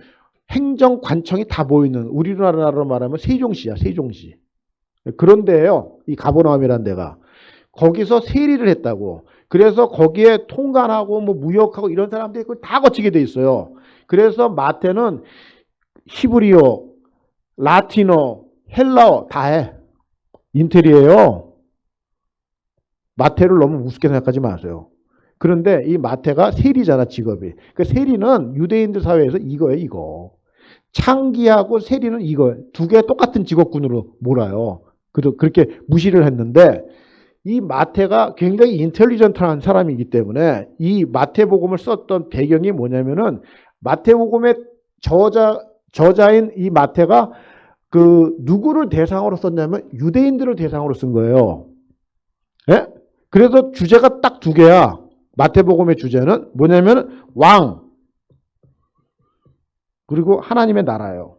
행정관청이 다 모이는, 우리나라로 말하면 세종시야, 세종시. 그런데요, 이 가버나움이라는 데가 거기서 세리를 했다고. 그래서 거기에 통관하고 뭐 무역하고 이런 사람들이 다 거치게 돼 있어요. 그래서 마태는 히브리어, 라틴어, 헬라어 다 해. 인텔이에요. 마태를 너무 우습게 생각하지 마세요. 그런데 이 마태가 세리잖아, 직업이. 그 세리는 유대인들 사회에서 이거예요, 이거. 창기하고 세리는 이거. 두 개 똑같은 직업군으로 몰아요. 그렇게 무시를 했는데, 이 마태가 굉장히 인텔리전트한 사람이기 때문에 이 마태복음을 썼던 배경이 뭐냐면은 마태복음의 저자인 이 마태가 그 누구를 대상으로 썼냐면 유대인들을 대상으로 쓴 거예요. 예? 그래서 주제가 딱 두 개야. 마태복음의 주제는 뭐냐면 왕 그리고 하나님의 나라예요.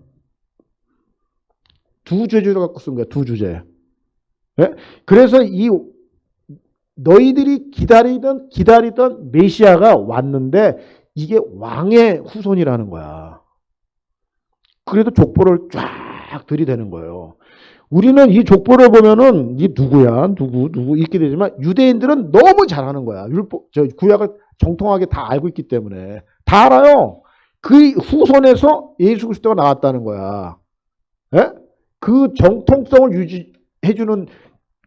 두 주제를 갖고 쓴 거야. 두 주제. 예? 그래서 이 너희들이 기다리던 메시아가 왔는데 이게 왕의 후손이라는 거야. 그래도 족보를 쫙 들이대는 거예요. 우리는 이 족보를 보면은 이 누구야, 누구 읽게 되지만 유대인들은 너무 잘하는 거야. 구약을 정통하게 다 알고 있기 때문에 다 알아요. 그 후손에서 예수 그리스도가 나왔다는 거야. 예? 그 정통성을 유지해주는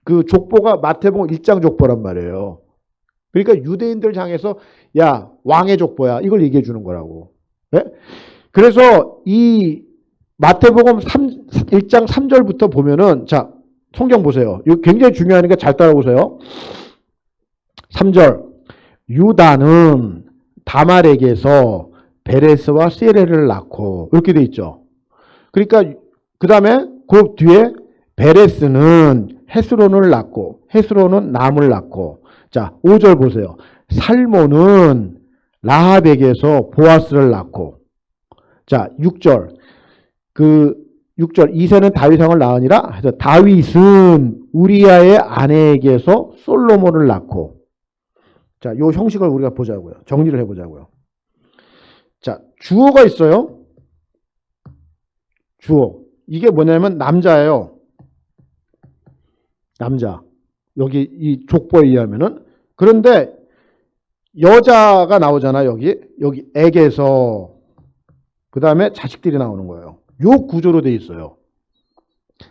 그 족보가 마태복음 1장 족보란 말이에요. 그러니까 유대인들 향해서 야 왕의 족보야 이걸 얘기해 주는 거라고. 예? 그래서 이 마태복음 1장 3절부터 보면은 자 성경 보세요. 이거 굉장히 중요하니까 잘 따라보세요. 3절 유다는 다말에게서 베레스와 세레를 낳고 이렇게 돼 있죠. 그러니까 그 다음에 그 뒤에 베레스는 헤스론을 낳고 헤스론은 남을 낳고 자 5절 보세요. 살몬은 라합에게서 보아스를 낳고 자 6절 그 6절 이새는 다윗왕을 낳으니라 해서 다윗은 우리아의 아내에게서 솔로몬을 낳고 자 요 형식을 우리가 보자고요. 정리를 해보자고요. 자 주어가 있어요. 주어 이게 뭐냐면 남자예요. 남자. 여기 이 족보에 의하면은. 그런데 여자가 나오잖아, 여기 액에서. 그 다음에 자식들이 나오는 거예요. 요 구조로 돼 있어요.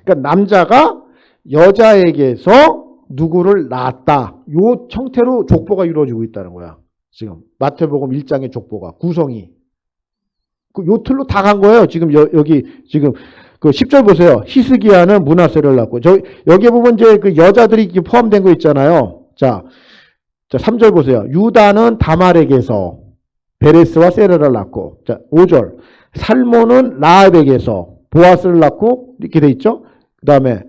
그러니까 남자가 여자에게서 누구를 낳았다. 요 형태로 족보가 이루어지고 있다는 거야. 지금 마태복음 1장의 족보가 구성이. 요 틀로 다 간 거예요. 지금 여기 지금 그 10절 보세요. 히스기야는 므낫세를 낳고 여기 보면 이제 그 여자들이 포함된 거 있잖아요. 자 3절 보세요. 유다는 다말에게서 베레스와 세레를 낳고 자 5절 살몬은 라합에게서 보아스를 낳고 이렇게 돼 있죠. 그 다음에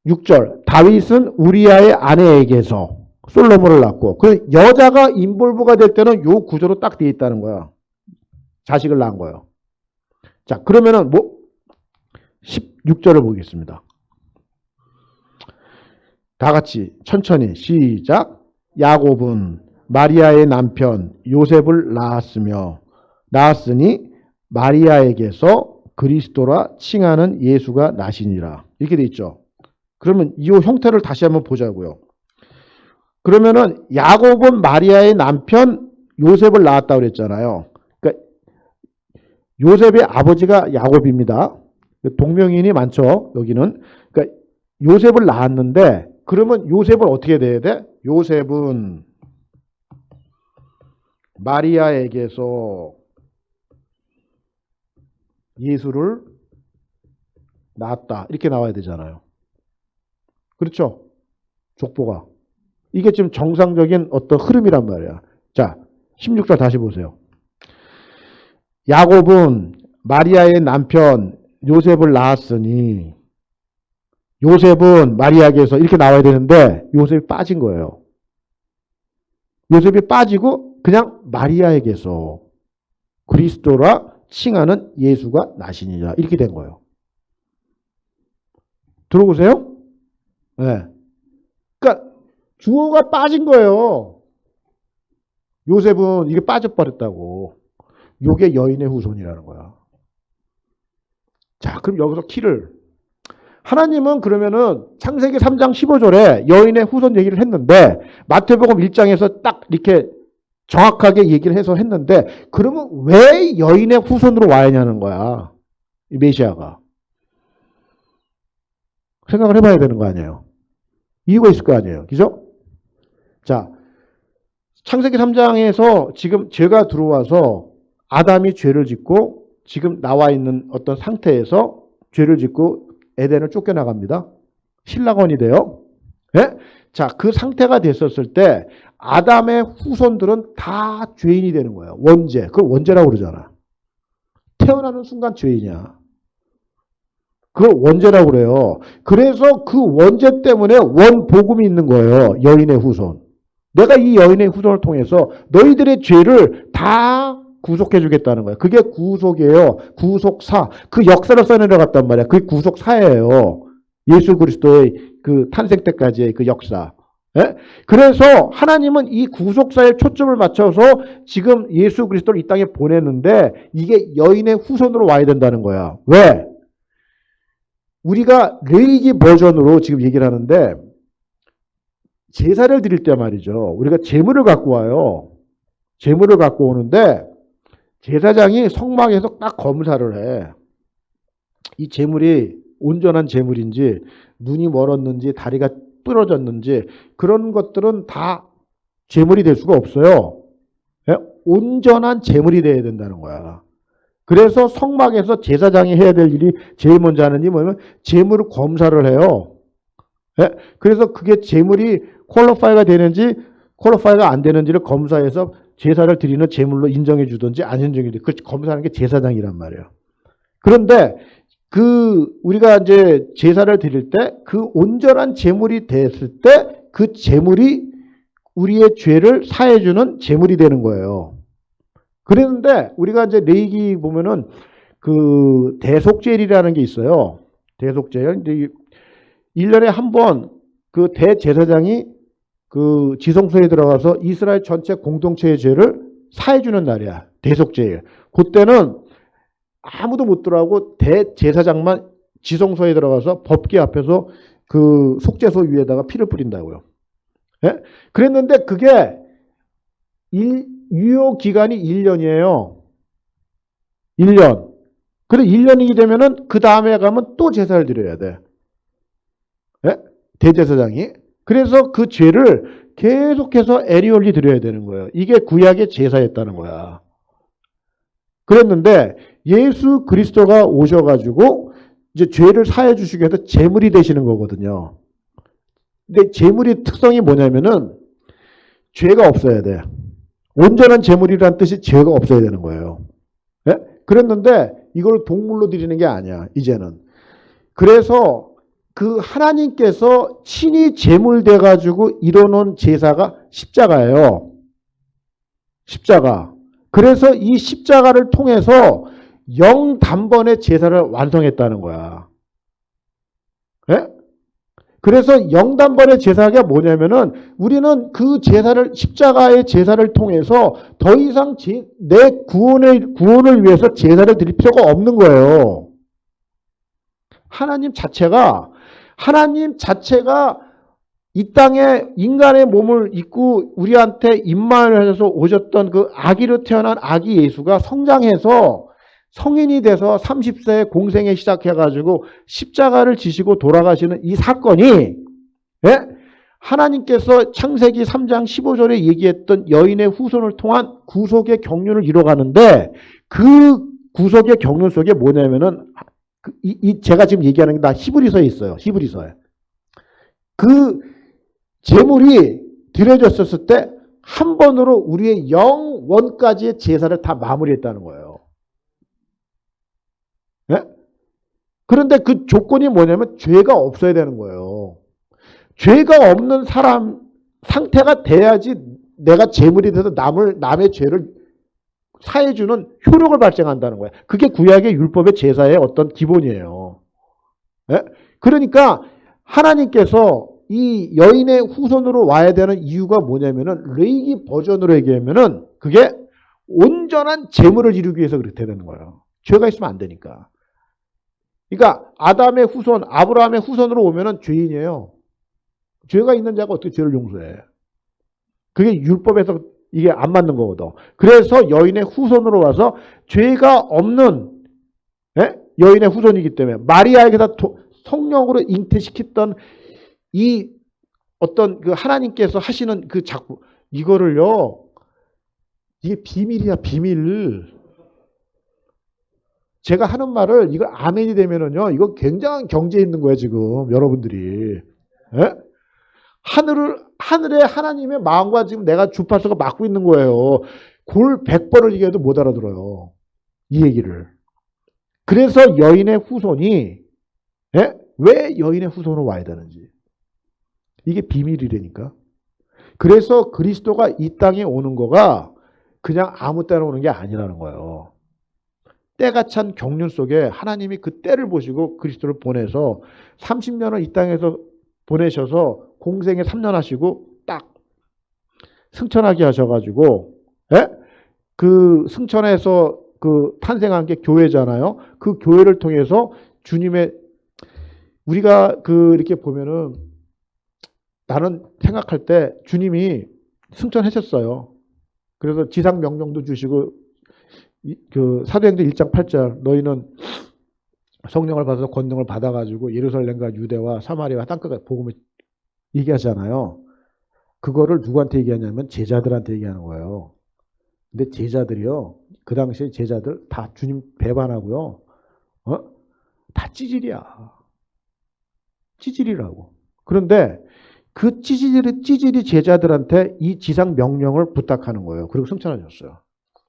6절 다윗은 우리아의 아내에게서 솔로몬을 낳고 그 여자가 인볼브가 될 때는 요 구조로 딱 돼 있다는 거야. 자식을 낳은 거예요. 자 그러면은 뭐 16절을 보겠습니다. 다 같이 천천히 시작. 야곱은 마리아의 남편 요셉을 낳았으니 마리아에게서 그리스도라 칭하는 예수가 나시니라. 이렇게 돼 있죠. 그러면 이 형태를 다시 한번 보자고요. 그러면은 야곱은 마리아의 남편 요셉을 낳았다고 그랬잖아요. 그러니까 요셉의 아버지가 야곱입니다. 동명이인이 많죠. 여기는. 그러니까 요셉을 낳았는데 그러면 요셉은 어떻게 돼야 돼? 요셉은 마리아에게서 예수를 낳았다. 이렇게 나와야 되잖아요. 그렇죠? 족보가. 이게 지금 정상적인 어떤 흐름이란 말이야. 자, 16절 다시 보세요. 야곱은 마리아의 남편 요셉을 낳았으니 요셉은 마리아에게서 이렇게 나와야 되는데 요셉이 빠진 거예요. 요셉이 빠지고 그냥 마리아에게서 그리스도라 칭하는 예수가 나시니라 이렇게 된 거예요. 들어보세요. 네. 그러니까 주어가 빠진 거예요. 요셉은 이게 빠져버렸다고. 요게 여인의 후손이라는 거야. 자, 그럼 여기서 키를 하나님은 그러면은 창세기 3장 15절에 여인의 후손 얘기를 했는데 마태복음 1장에서 딱 이렇게 정확하게 얘기를 해서 했는데 그러면 왜 여인의 후손으로 와야 하냐는 거야. 이 메시아가. 생각을 해봐야 되는 거 아니에요. 이유가 있을 거 아니에요. 그죠? 자, 창세기 3장에서 지금 죄가 들어와서 아담이 죄를 짓고 지금 나와 있는 어떤 상태에서 죄를 짓고 에덴을 쫓겨나갑니다. 신라건이 돼요. 예? 자, 그 상태가 됐었을 때 아담의 후손들은 다 죄인이 되는 거예요. 원죄. 그걸 원죄라고 그러잖아. 태어나는 순간 죄인이야. 그걸 원죄라고 그래요. 그래서 그 원죄 때문에 원복음이 있는 거예요. 여인의 후손. 내가 이 여인의 후손을 통해서 너희들의 죄를 다 구속해 주겠다는 거예요. 그게 구속이에요. 구속사. 그 역사를 써내려갔단 말이야. 그게 구속사예요. 예수 그리스도의 그 탄생 때까지의 그 역사. 예? 그래서 하나님은 이 구속사에 초점을 맞춰서 지금 예수 그리스도를 이 땅에 보냈는데 이게 여인의 후손으로 와야 된다는 거야. 왜? 우리가 레위기 버전으로 지금 얘기를 하는데 제사를 드릴 때 말이죠. 우리가 제물을 갖고 와요. 제물을 갖고 오는데 제사장이 성막에서 딱 검사를 해. 이 제물이 온전한 제물인지 눈이 멀었는지 다리가 부러졌는지 그런 것들은 다 제물이 될 수가 없어요. 예? 온전한 제물이 돼야 된다는 거야. 그래서 성막에서 제사장이 해야 될 일이 제일 먼저 하는 일이 뭐냐면 제물을 검사를 해요. 예? 그래서 그게 제물이 퀄리파이가 되는지 퀄리파이가 안 되는지를 검사해서 제사를 드리는 제물로 인정해 주든지 안 인정해 주든지 그 검사하는 게 제사장이란 말이에요. 그런데 우리가 이제 제사를 드릴 때 그 온전한 제물이 됐을 때 그 제물이 우리의 죄를 사해 주는 제물이 되는 거예요. 그랬는데 우리가 이제 레위기 보면은 그 대속죄일이라는 게 있어요. 대속죄일. 1년에 한 번 그 대제사장이 그 지성소에 들어가서 이스라엘 전체 공동체의 죄를 사해 주는 날이야. 대속죄일. 그때는 아무도 못 들어가고 대제사장만 지성소에 들어가서 법궤 앞에서 그 속죄소 위에다가 피를 뿌린다고요. 예? 그랬는데 그게 유효 기간이 1년이에요. 1년. 그래 1년이 되면은 그 다음에 가면 또 제사를 드려야 돼. 예? 대제사장이. 그래서 그 죄를 계속해서 에리올리 드려야 되는 거예요. 이게 구약의 제사였다는 거야. 그랬는데 예수 그리스도가 오셔가지고 이제 죄를 사해 주시기 위해서 제물이 되시는 거거든요. 근데 제물의 특성이 뭐냐면은 죄가 없어야 돼. 온전한 제물이라는 뜻이 죄가 없어야 되는 거예요. 예? 그랬는데 이걸 동물로 드리는 게 아니야. 이제는. 그래서 그 하나님께서 친히 제물 돼가지고 이뤄놓은 제사가 십자가예요. 십자가. 그래서 이 십자가를 통해서 영단번의 제사를 완성했다는 거야. 예? 그래서 영단번의 제사가 뭐냐면은 우리는 그 제사를 십자가의 제사를 통해서 더 이상 내 구원을 위해서 제사를 드릴 필요가 없는 거예요. 하나님 자체가 이 땅에 인간의 몸을 입고 우리한테 임마누엘 해서 오셨던 그 아기로 태어난 아기 예수가 성장해서 성인이 돼서 30세에 공생에 시작해가지고 십자가를 지시고 돌아가시는 이 사건이, 예? 하나님께서 창세기 3장 15절에 얘기했던 여인의 후손을 통한 구속의 경륜을 이뤄가는데 그 구속의 경륜 속에 뭐냐면은 제가 지금 얘기하는 게 다 히브리서에 있어요. 히브리서에. 그 제물이 드려졌었을 때 한 번으로 우리의 영원까지의 제사를 다 마무리했다는 거예요. 예? 그런데 그 조건이 뭐냐면 죄가 없어야 되는 거예요. 죄가 없는 사람 상태가 돼야지 내가 제물이 돼서 남의 죄를 사해주는 효력을 발생한다는 거예요. 그게 구약의 율법의 제사의 어떤 기본이에요. 예? 그러니까 하나님께서 이 여인의 후손으로 와야 되는 이유가 뭐냐면은 레위기 버전으로 얘기하면은 그게 온전한 제물을 이루기 위해서 그렇게 되는 거예요. 죄가 있으면 안 되니까. 그러니까 아담의 후손, 아브라함의 후손으로 오면은 죄인이에요. 죄가 있는 자가 어떻게 죄를 용서해? 그게 율법에서 이게 안 맞는 거거든. 그래서 여인의 후손으로 와서 죄가 없는 여인의 후손이기 때문에 마리아에게다 성령으로 잉태시켰던 이 어떤 그 하나님께서 하시는 그 작품, 이거를요, 이게 비밀이야, 비밀. 제가 하는 말을 이거 아멘이 되면은요, 이거 굉장한 경제에 있는 거예요, 지금 여러분들이. 예? 하늘에 하나님의 마음과 지금 내가 주파수가 맞고 있는 거예요. 골 100번을 얘기해도 못 알아들어요. 이 얘기를. 그래서 여인의 후손이 왜 여인의 후손으로 와야 되는지. 이게 비밀이라니까. 그래서 그리스도가 이 땅에 오는 거가 그냥 아무 때나 오는 게 아니라는 거예요. 때가 찬 경륜 속에 하나님이 그 때를 보시고 그리스도를 보내서 30년을 이 땅에서 보내셔서 공생에 3년 하시고 딱 승천하게 하셔가지고 그 승천해서 그 탄생한 게 교회잖아요. 그 교회를 통해서 주님의 우리가 그 이렇게 보면은 나는 생각할 때 주님이 승천하셨어요. 그래서 지상 명령도 주시고 그 사도행전 1장 8절 너희는 성령을 받아서 권능을 받아가지고 예루살렘과 유대와 사마리아와 땅끝까지 복음을 얘기하잖아요. 그거를 누구한테 얘기하냐면 제자들한테 얘기하는 거예요. 근데 제자들이요. 그 당시에 제자들 다 주님 배반하고요. 다 찌질이야. 찌질이라고. 그런데 그 찌질이 제자들한테 이 지상 명령을 부탁하는 거예요. 그리고 승천하셨어요.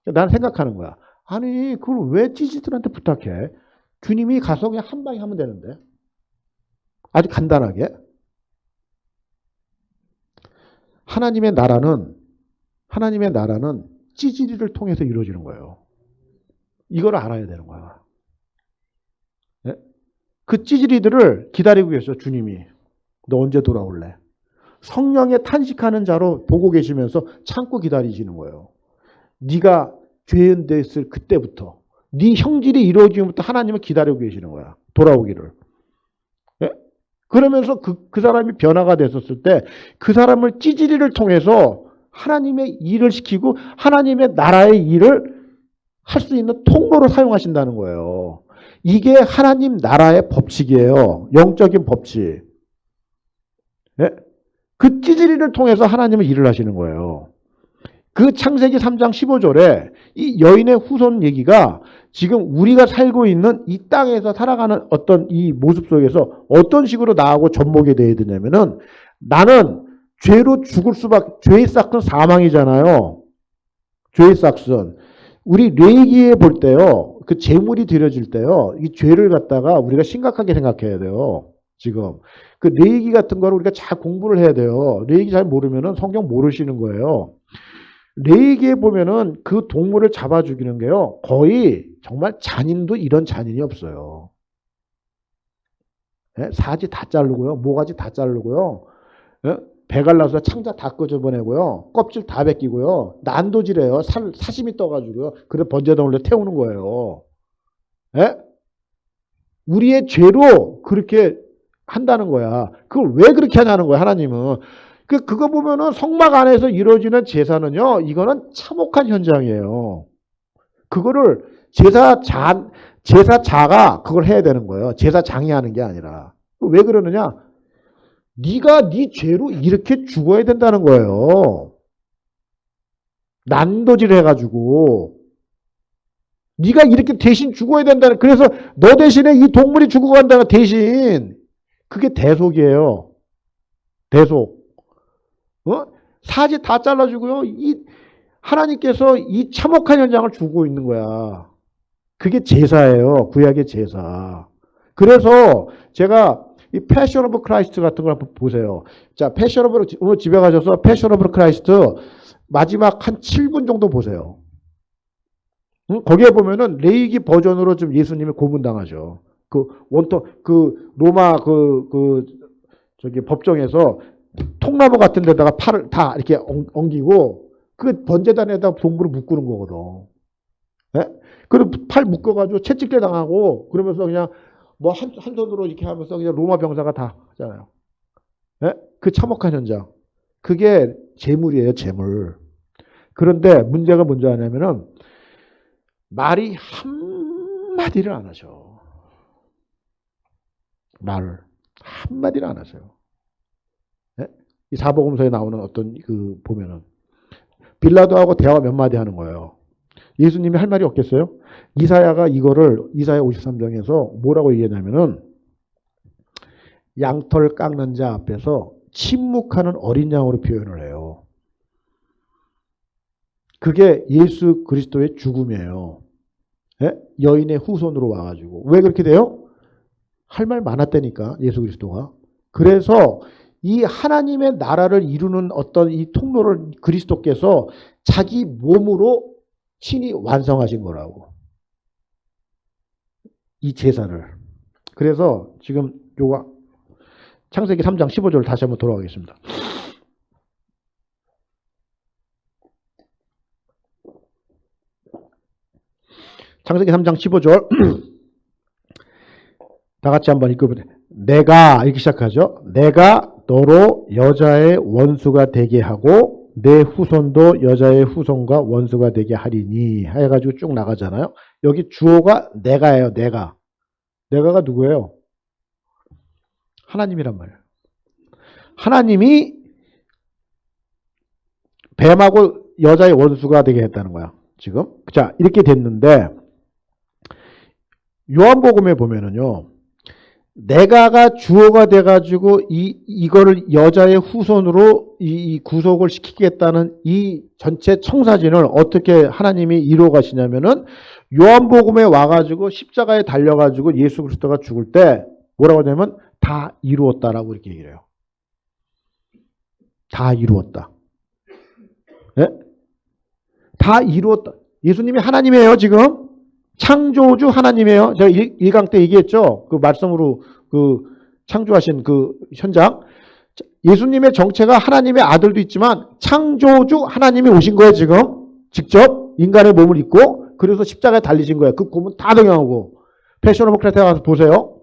난 생각하는 거야. 아니 그걸 왜 찌질들한테 부탁해? 주님이 가서 그냥 한 방에 하면 되는데. 아주 간단하게. 하나님의 나라는 찌질이를 통해서 이루어지는 거예요. 이걸 알아야 되는 거야. 네? 그 찌질이들을 기다리고 계셔 주님이. 너 언제 돌아올래? 성령에 탄식하는 자로 보고 계시면서 참고 기다리시는 거예요. 네가 죄인 됐을 그때부터 네 형질이 이루어지면부터 하나님을 기다리고 계시는 거야. 돌아오기를. 네? 그러면서 그 사람이 변화가 됐었을 때 그 사람을 찌질이를 통해서 하나님의 일을 시키고 하나님의 나라의 일을 할 수 있는 통로로 사용하신다는 거예요. 이게 하나님 나라의 법칙이에요. 영적인 법칙. 네? 그 찌질이를 통해서 하나님은 일을 하시는 거예요. 그 창세기 3장 15절에 이 여인의 후손 얘기가 지금 우리가 살고 있는 이 땅에서 살아가는 어떤 이 모습 속에서 어떤 식으로 나하고 접목이 되어야 되냐면은 나는 죄로 죽을 수밖에, 죄의 싹은 사망이잖아요. 죄의 싹은. 우리 레위기에 볼 때요, 그 제물이 드려질 때요, 이 죄를 갖다가 우리가 심각하게 생각해야 돼요. 지금. 그 레위기 같은 거를 우리가 잘 공부를 해야 돼요. 레위기 잘 모르면은 성경 모르시는 거예요. 레위기에 보면은 그 동물을 잡아 죽이는 게요, 거의 정말 잔인도 이런 잔인이 없어요. 사지 다 자르고요, 모가지 다 자르고요, 배 갈라서 창자 다 끄집어내고요, 껍질 다 벗기고요, 난도질해요. 사심이 떠가지고요. 그래 번제단 올려 태우는 거예요. 우리의 죄로 그렇게 한다는 거야. 그걸 왜 그렇게 하냐는 거야, 하나님은. 그거 보면은 성막 안에서 이루어지는 제사는요, 이거는 참혹한 현장이에요. 그거를 제사자가 그걸 해야 되는 거예요. 제사장이 하는 게 아니라. 왜 그러느냐? 네가 네 죄로 이렇게 죽어야 된다는 거예요. 난도질 해가지고. 네가 이렇게 대신 죽어야 된다는, 그래서 너 대신에 이 동물이 죽어간다는 대신, 그게 대속이에요. 대속. 사지 다 잘라주고요. 하나님께서 이 참혹한 현장을 주고 있는 거야. 그게 제사예요. 구약의 제사. 그래서 제가 이 패션 오브 크라이스트 같은 걸 한번 보세요. 자, 오늘 집에 가셔서 패션 오브 크라이스트 마지막 한 7분 정도 보세요. 거기에 보면은 레위기 버전으로 좀 예수님이 고문당하죠. 그 로마 저기 법정에서 통나무 같은 데다가 팔을 다 이렇게 엉기고 그 번제단에다가 동물을 묶는 거거든. 예? 그리고 팔 묶어가지고 채찍질 당하고 그러면서 그냥 뭐 한 손으로 이렇게 하면서 그냥 로마 병사가 다 하잖아요. 예? 그 참혹한 현장. 그게 재물이에요, 재물. 그런데 문제가 뭔지 아냐면은 말이 한마디를 안 하셔. 말을 한마디를 안 하세요. 예? 이 사복음서에 나오는 어떤 그 보면은 빌라도하고 대화 몇 마디 하는 거예요. 예수님이 할 말이 없겠어요? 이사야가 이거를 이사야 53장에서 뭐라고 얘기하냐면은 양털 깎는 자 앞에서 침묵하는 어린 양으로 표현을 해요. 그게 예수 그리스도의 죽음이에요. 예? 여인의 후손으로 와가지고. 왜 그렇게 돼요? 할 말 많았다니까, 예수 그리스도가. 그래서 이 하나님의 나라를 이루는 어떤 이 통로를 그리스도께서 자기 몸으로 친히 완성하신 거라고. 이 제사를. 그래서 지금 요가 창세기 3장 15절 다시 한번 돌아가겠습니다. 창세기 3장 15절 다 같이 한번 읽어보세요. 내가 이렇게 시작하죠. 내가 너로 여자의 원수가 되게 하고 내 후손도 여자의 후손과 원수가 되게 하리니 해가지고 쭉 나가잖아요. 여기 주어가 내가예요. 내가. 내가가 누구예요? 하나님이란 말이에요. 하나님이 뱀하고 여자의 원수가 되게 했다는 거야. 지금. 자, 이렇게 됐는데 요한복음에 보면은요. 내가가 주어가 돼가지고 이거를 여자의 후손으로 이 구속을 시키겠다는 이 전체 청사진을 어떻게 하나님이 이루어 가시냐면은 요한복음에 와가지고 십자가에 달려가지고 예수 그리스도가 죽을 때 뭐라고 하냐면 다 이루었다라고 이렇게 얘기를 해요. 다 이루었다. 네? 다 이루었다. 예수님이 하나님이에요, 지금. 창조주 하나님이에요. 제가 1강 때 얘기했죠. 그 말씀으로 그 창조하신 그 현장. 예수님의 정체가 하나님의 아들도 있지만 창조주 하나님이 오신 거예요, 지금. 직접 인간의 몸을 입고 그래서 십자가에 달리신 거예요. 그 고문 다 동영하고. 패션 오브 크라테에 가서 보세요.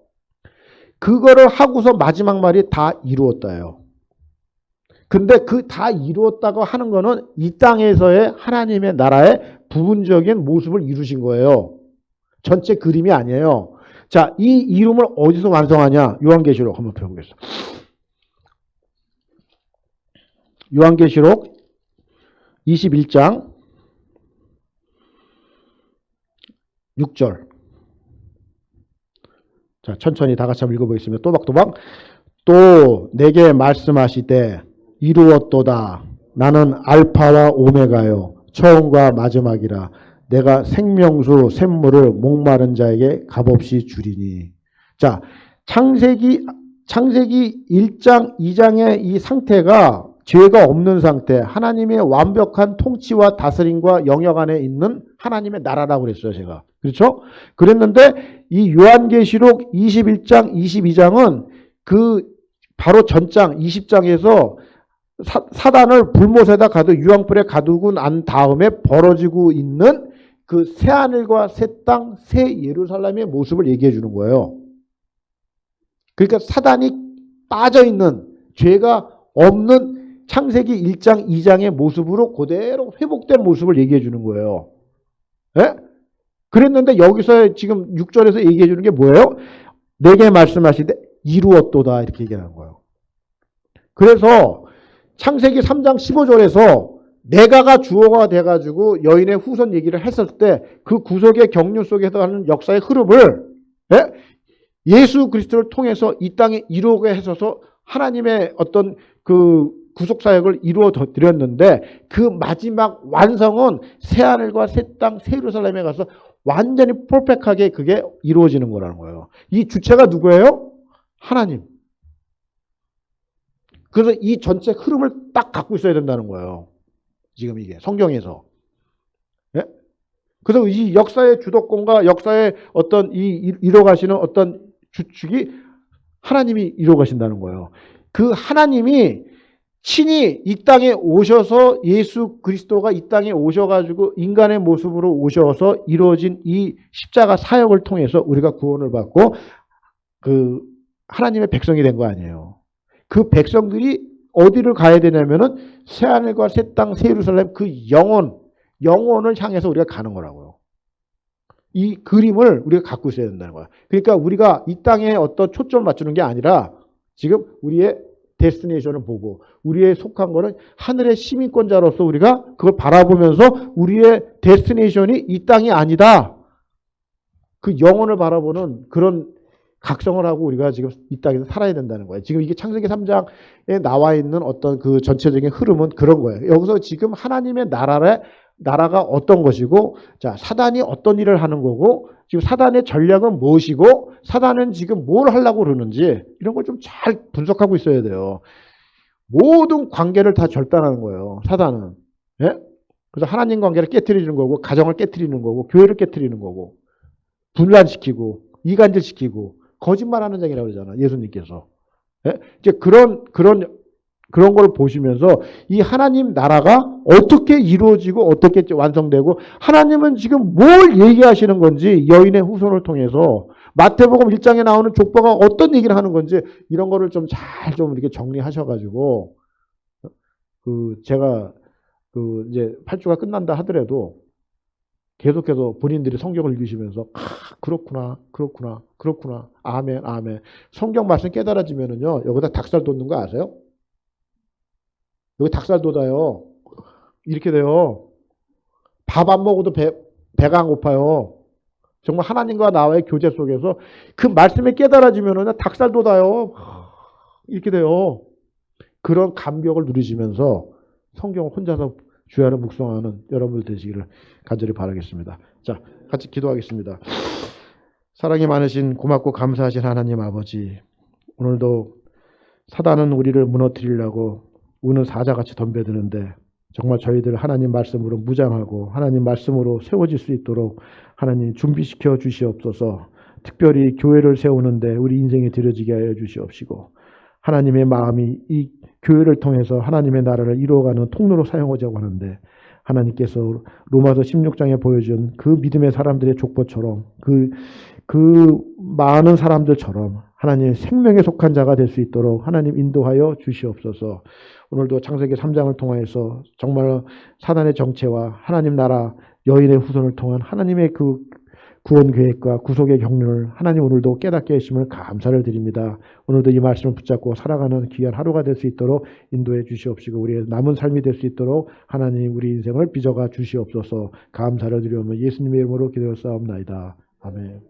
그거를 하고서 마지막 말이 다 이루었다예요. 근데 그 다 이루었다고 하는 거는 이 땅에서의 하나님의 나라의 부분적인 모습을 이루신 거예요. 전체 그림이 아니에요. 자, 이 이름을 어디서 완성하냐? 요한계시록 한번 펴보겠습니다. 요한계시록 21장 6절. 자, 천천히 다 같이 한번 읽어보겠습니다. 또박또박. 또 내게 말씀하시되 이루었도다. 나는 알파와 오메가요. 처음과 마지막이라. 내가 생명수 샘물을 목마른 자에게 값없이 주리니. 자, 창세기 1장, 2장의 이 상태가 죄가 없는 상태, 하나님의 완벽한 통치와 다스림과 영역 안에 있는 하나님의 나라라고 그랬어요, 제가. 그렇죠? 그랬는데 이 요한계시록 21장, 22장은 그 바로 전장 20장에서 사단을 불못에다 가두고 유황불에 가두고 난 다음에 벌어지고 있는 그 새하늘과 새 땅, 새 예루살렘의 모습을 얘기해 주는 거예요. 그러니까 사단이 빠져있는 죄가 없는 창세기 1장, 2장의 모습으로 그대로 회복된 모습을 얘기해 주는 거예요. 예? 그랬는데 여기서 지금 6절에서 얘기해 주는 게 뭐예요? 내게 말씀하시되 이루었도다 이렇게 얘기하는 거예요. 그래서 창세기 3장 15절에서 내가가 주어가 돼가지고 여인의 후손 얘기를 했을 때 그 구속의 경륜 속에서 하는 역사의 흐름을 예수 그리스도를 통해서 이 땅에 이루게 해서 하나님의 어떤 그 구속 사역을 이루어 드렸는데 그 마지막 완성은 새하늘과 새 땅, 새 예루살렘에 가서 완전히 퍼펙트하게 그게 이루어지는 거라는 거예요. 이 주체가 누구예요? 하나님. 그래서 이 전체 흐름을 딱 갖고 있어야 된다는 거예요. 지금 이게 성경에서. 예? 그래서 이 역사의 주도권과 역사의 어떤 이뤄가시는 어떤 주축이 하나님이 이뤄가신다는 거예요. 그 하나님이 친히 이 땅에 오셔서 예수 그리스도가 이 땅에 오셔가지고 인간의 모습으로 오셔서 이루어진 이 십자가 사역을 통해서 우리가 구원을 받고 그 하나님의 백성이 된 거 아니에요. 그 백성들이 어디를 가야 되냐면은 새하늘과 새 땅, 새 예루살렘 그 영혼을 향해서 우리가 가는 거라고요. 이 그림을 우리가 갖고 있어야 된다는 거야. 그러니까 우리가 이 땅에 어떤 초점을 맞추는 게 아니라 지금 우리의 데스티네이션을 보고 우리의 속한 거는 하늘의 시민권자로서 우리가 그걸 바라보면서 우리의 데스티네이션이 이 땅이 아니다. 그 영혼을 바라보는 그런 각성을 하고 우리가 지금 이 땅에서 살아야 된다는 거예요. 지금 이게 창세기 3장에 나와 있는 어떤 그 전체적인 흐름은 그런 거예요. 여기서 지금 하나님의 나라가 어떤 것이고, 자, 사단이 어떤 일을 하는 거고, 지금 사단의 전략은 무엇이고, 사단은 지금 뭘 하려고 그러는지, 이런 걸 좀 잘 분석하고 있어야 돼요. 모든 관계를 다 절단하는 거예요, 사단은. 예? 그래서 하나님 관계를 깨트리는 거고, 가정을 깨트리는 거고, 교회를 깨트리는 거고, 분란시키고, 이간질시키고, 거짓말하는 자이라고 그러잖아, 예수님께서. 예? 이제 그런 걸 보시면서 이 하나님 나라가 어떻게 이루어지고 어떻게 완성되고 하나님은 지금 뭘 얘기하시는 건지 여인의 후손을 통해서 마태복음 1장에 나오는 족보가 어떤 얘기를 하는 건지 이런 거를 좀 잘 좀 이렇게 정리하셔가지고 제가 이제 8주가 끝난다 하더라도 계속해서 본인들이 성경을 읽으시면서 그렇구나 아멘 성경 말씀 깨달아지면은요 여기다 닭살 돋는 거 아세요? 여기 닭살 돋아요. 이렇게 돼요. 밥 안 먹어도 배가 안 고파요. 정말 하나님과 나와의 교제 속에서 그 말씀이 깨달아지면은 닭살 돋아요. 이렇게 돼요. 그런 감격을 누리시면서 성경을 혼자서 주야를 묵상하는 여러분들 되시기를 간절히 바라겠습니다. 자, 같이 기도하겠습니다. 사랑이 많으신 고맙고 감사하신 하나님 아버지, 오늘도 사단은 우리를 무너뜨리려고 우는 사자같이 덤벼드는데 정말 저희들 하나님 말씀으로 무장하고 하나님 말씀으로 세워질 수 있도록 하나님 준비시켜 주시옵소서. 특별히 교회를 세우는데 우리 인생에 들여지게 하여 주시옵시고 하나님의 마음이 이 교회를 통해서 하나님의 나라를 이루어가는 통로로 사용하자고 하는데 하나님께서 로마서 16장에 보여준 그 믿음의 사람들의 족보처럼 그 많은 사람들처럼 하나님의 생명에 속한 자가 될 수 있도록 하나님 인도하여 주시옵소서. 오늘도 창세기 3장을 통해서 정말 사단의 정체와 하나님 나라 여인의 후손을 통한 하나님의 그 구원 계획과 구속의 경륜을 하나님 오늘도 깨닫게 하심을 감사를 드립니다. 오늘도 이 말씀을 붙잡고 살아가는 귀한 하루가 될 수 있도록 인도해 주시옵시고 우리의 남은 삶이 될 수 있도록 하나님 우리 인생을 빚어가 주시옵소서. 감사를 드리오며 예수님의 이름으로 기도하옵나이다. 아멘.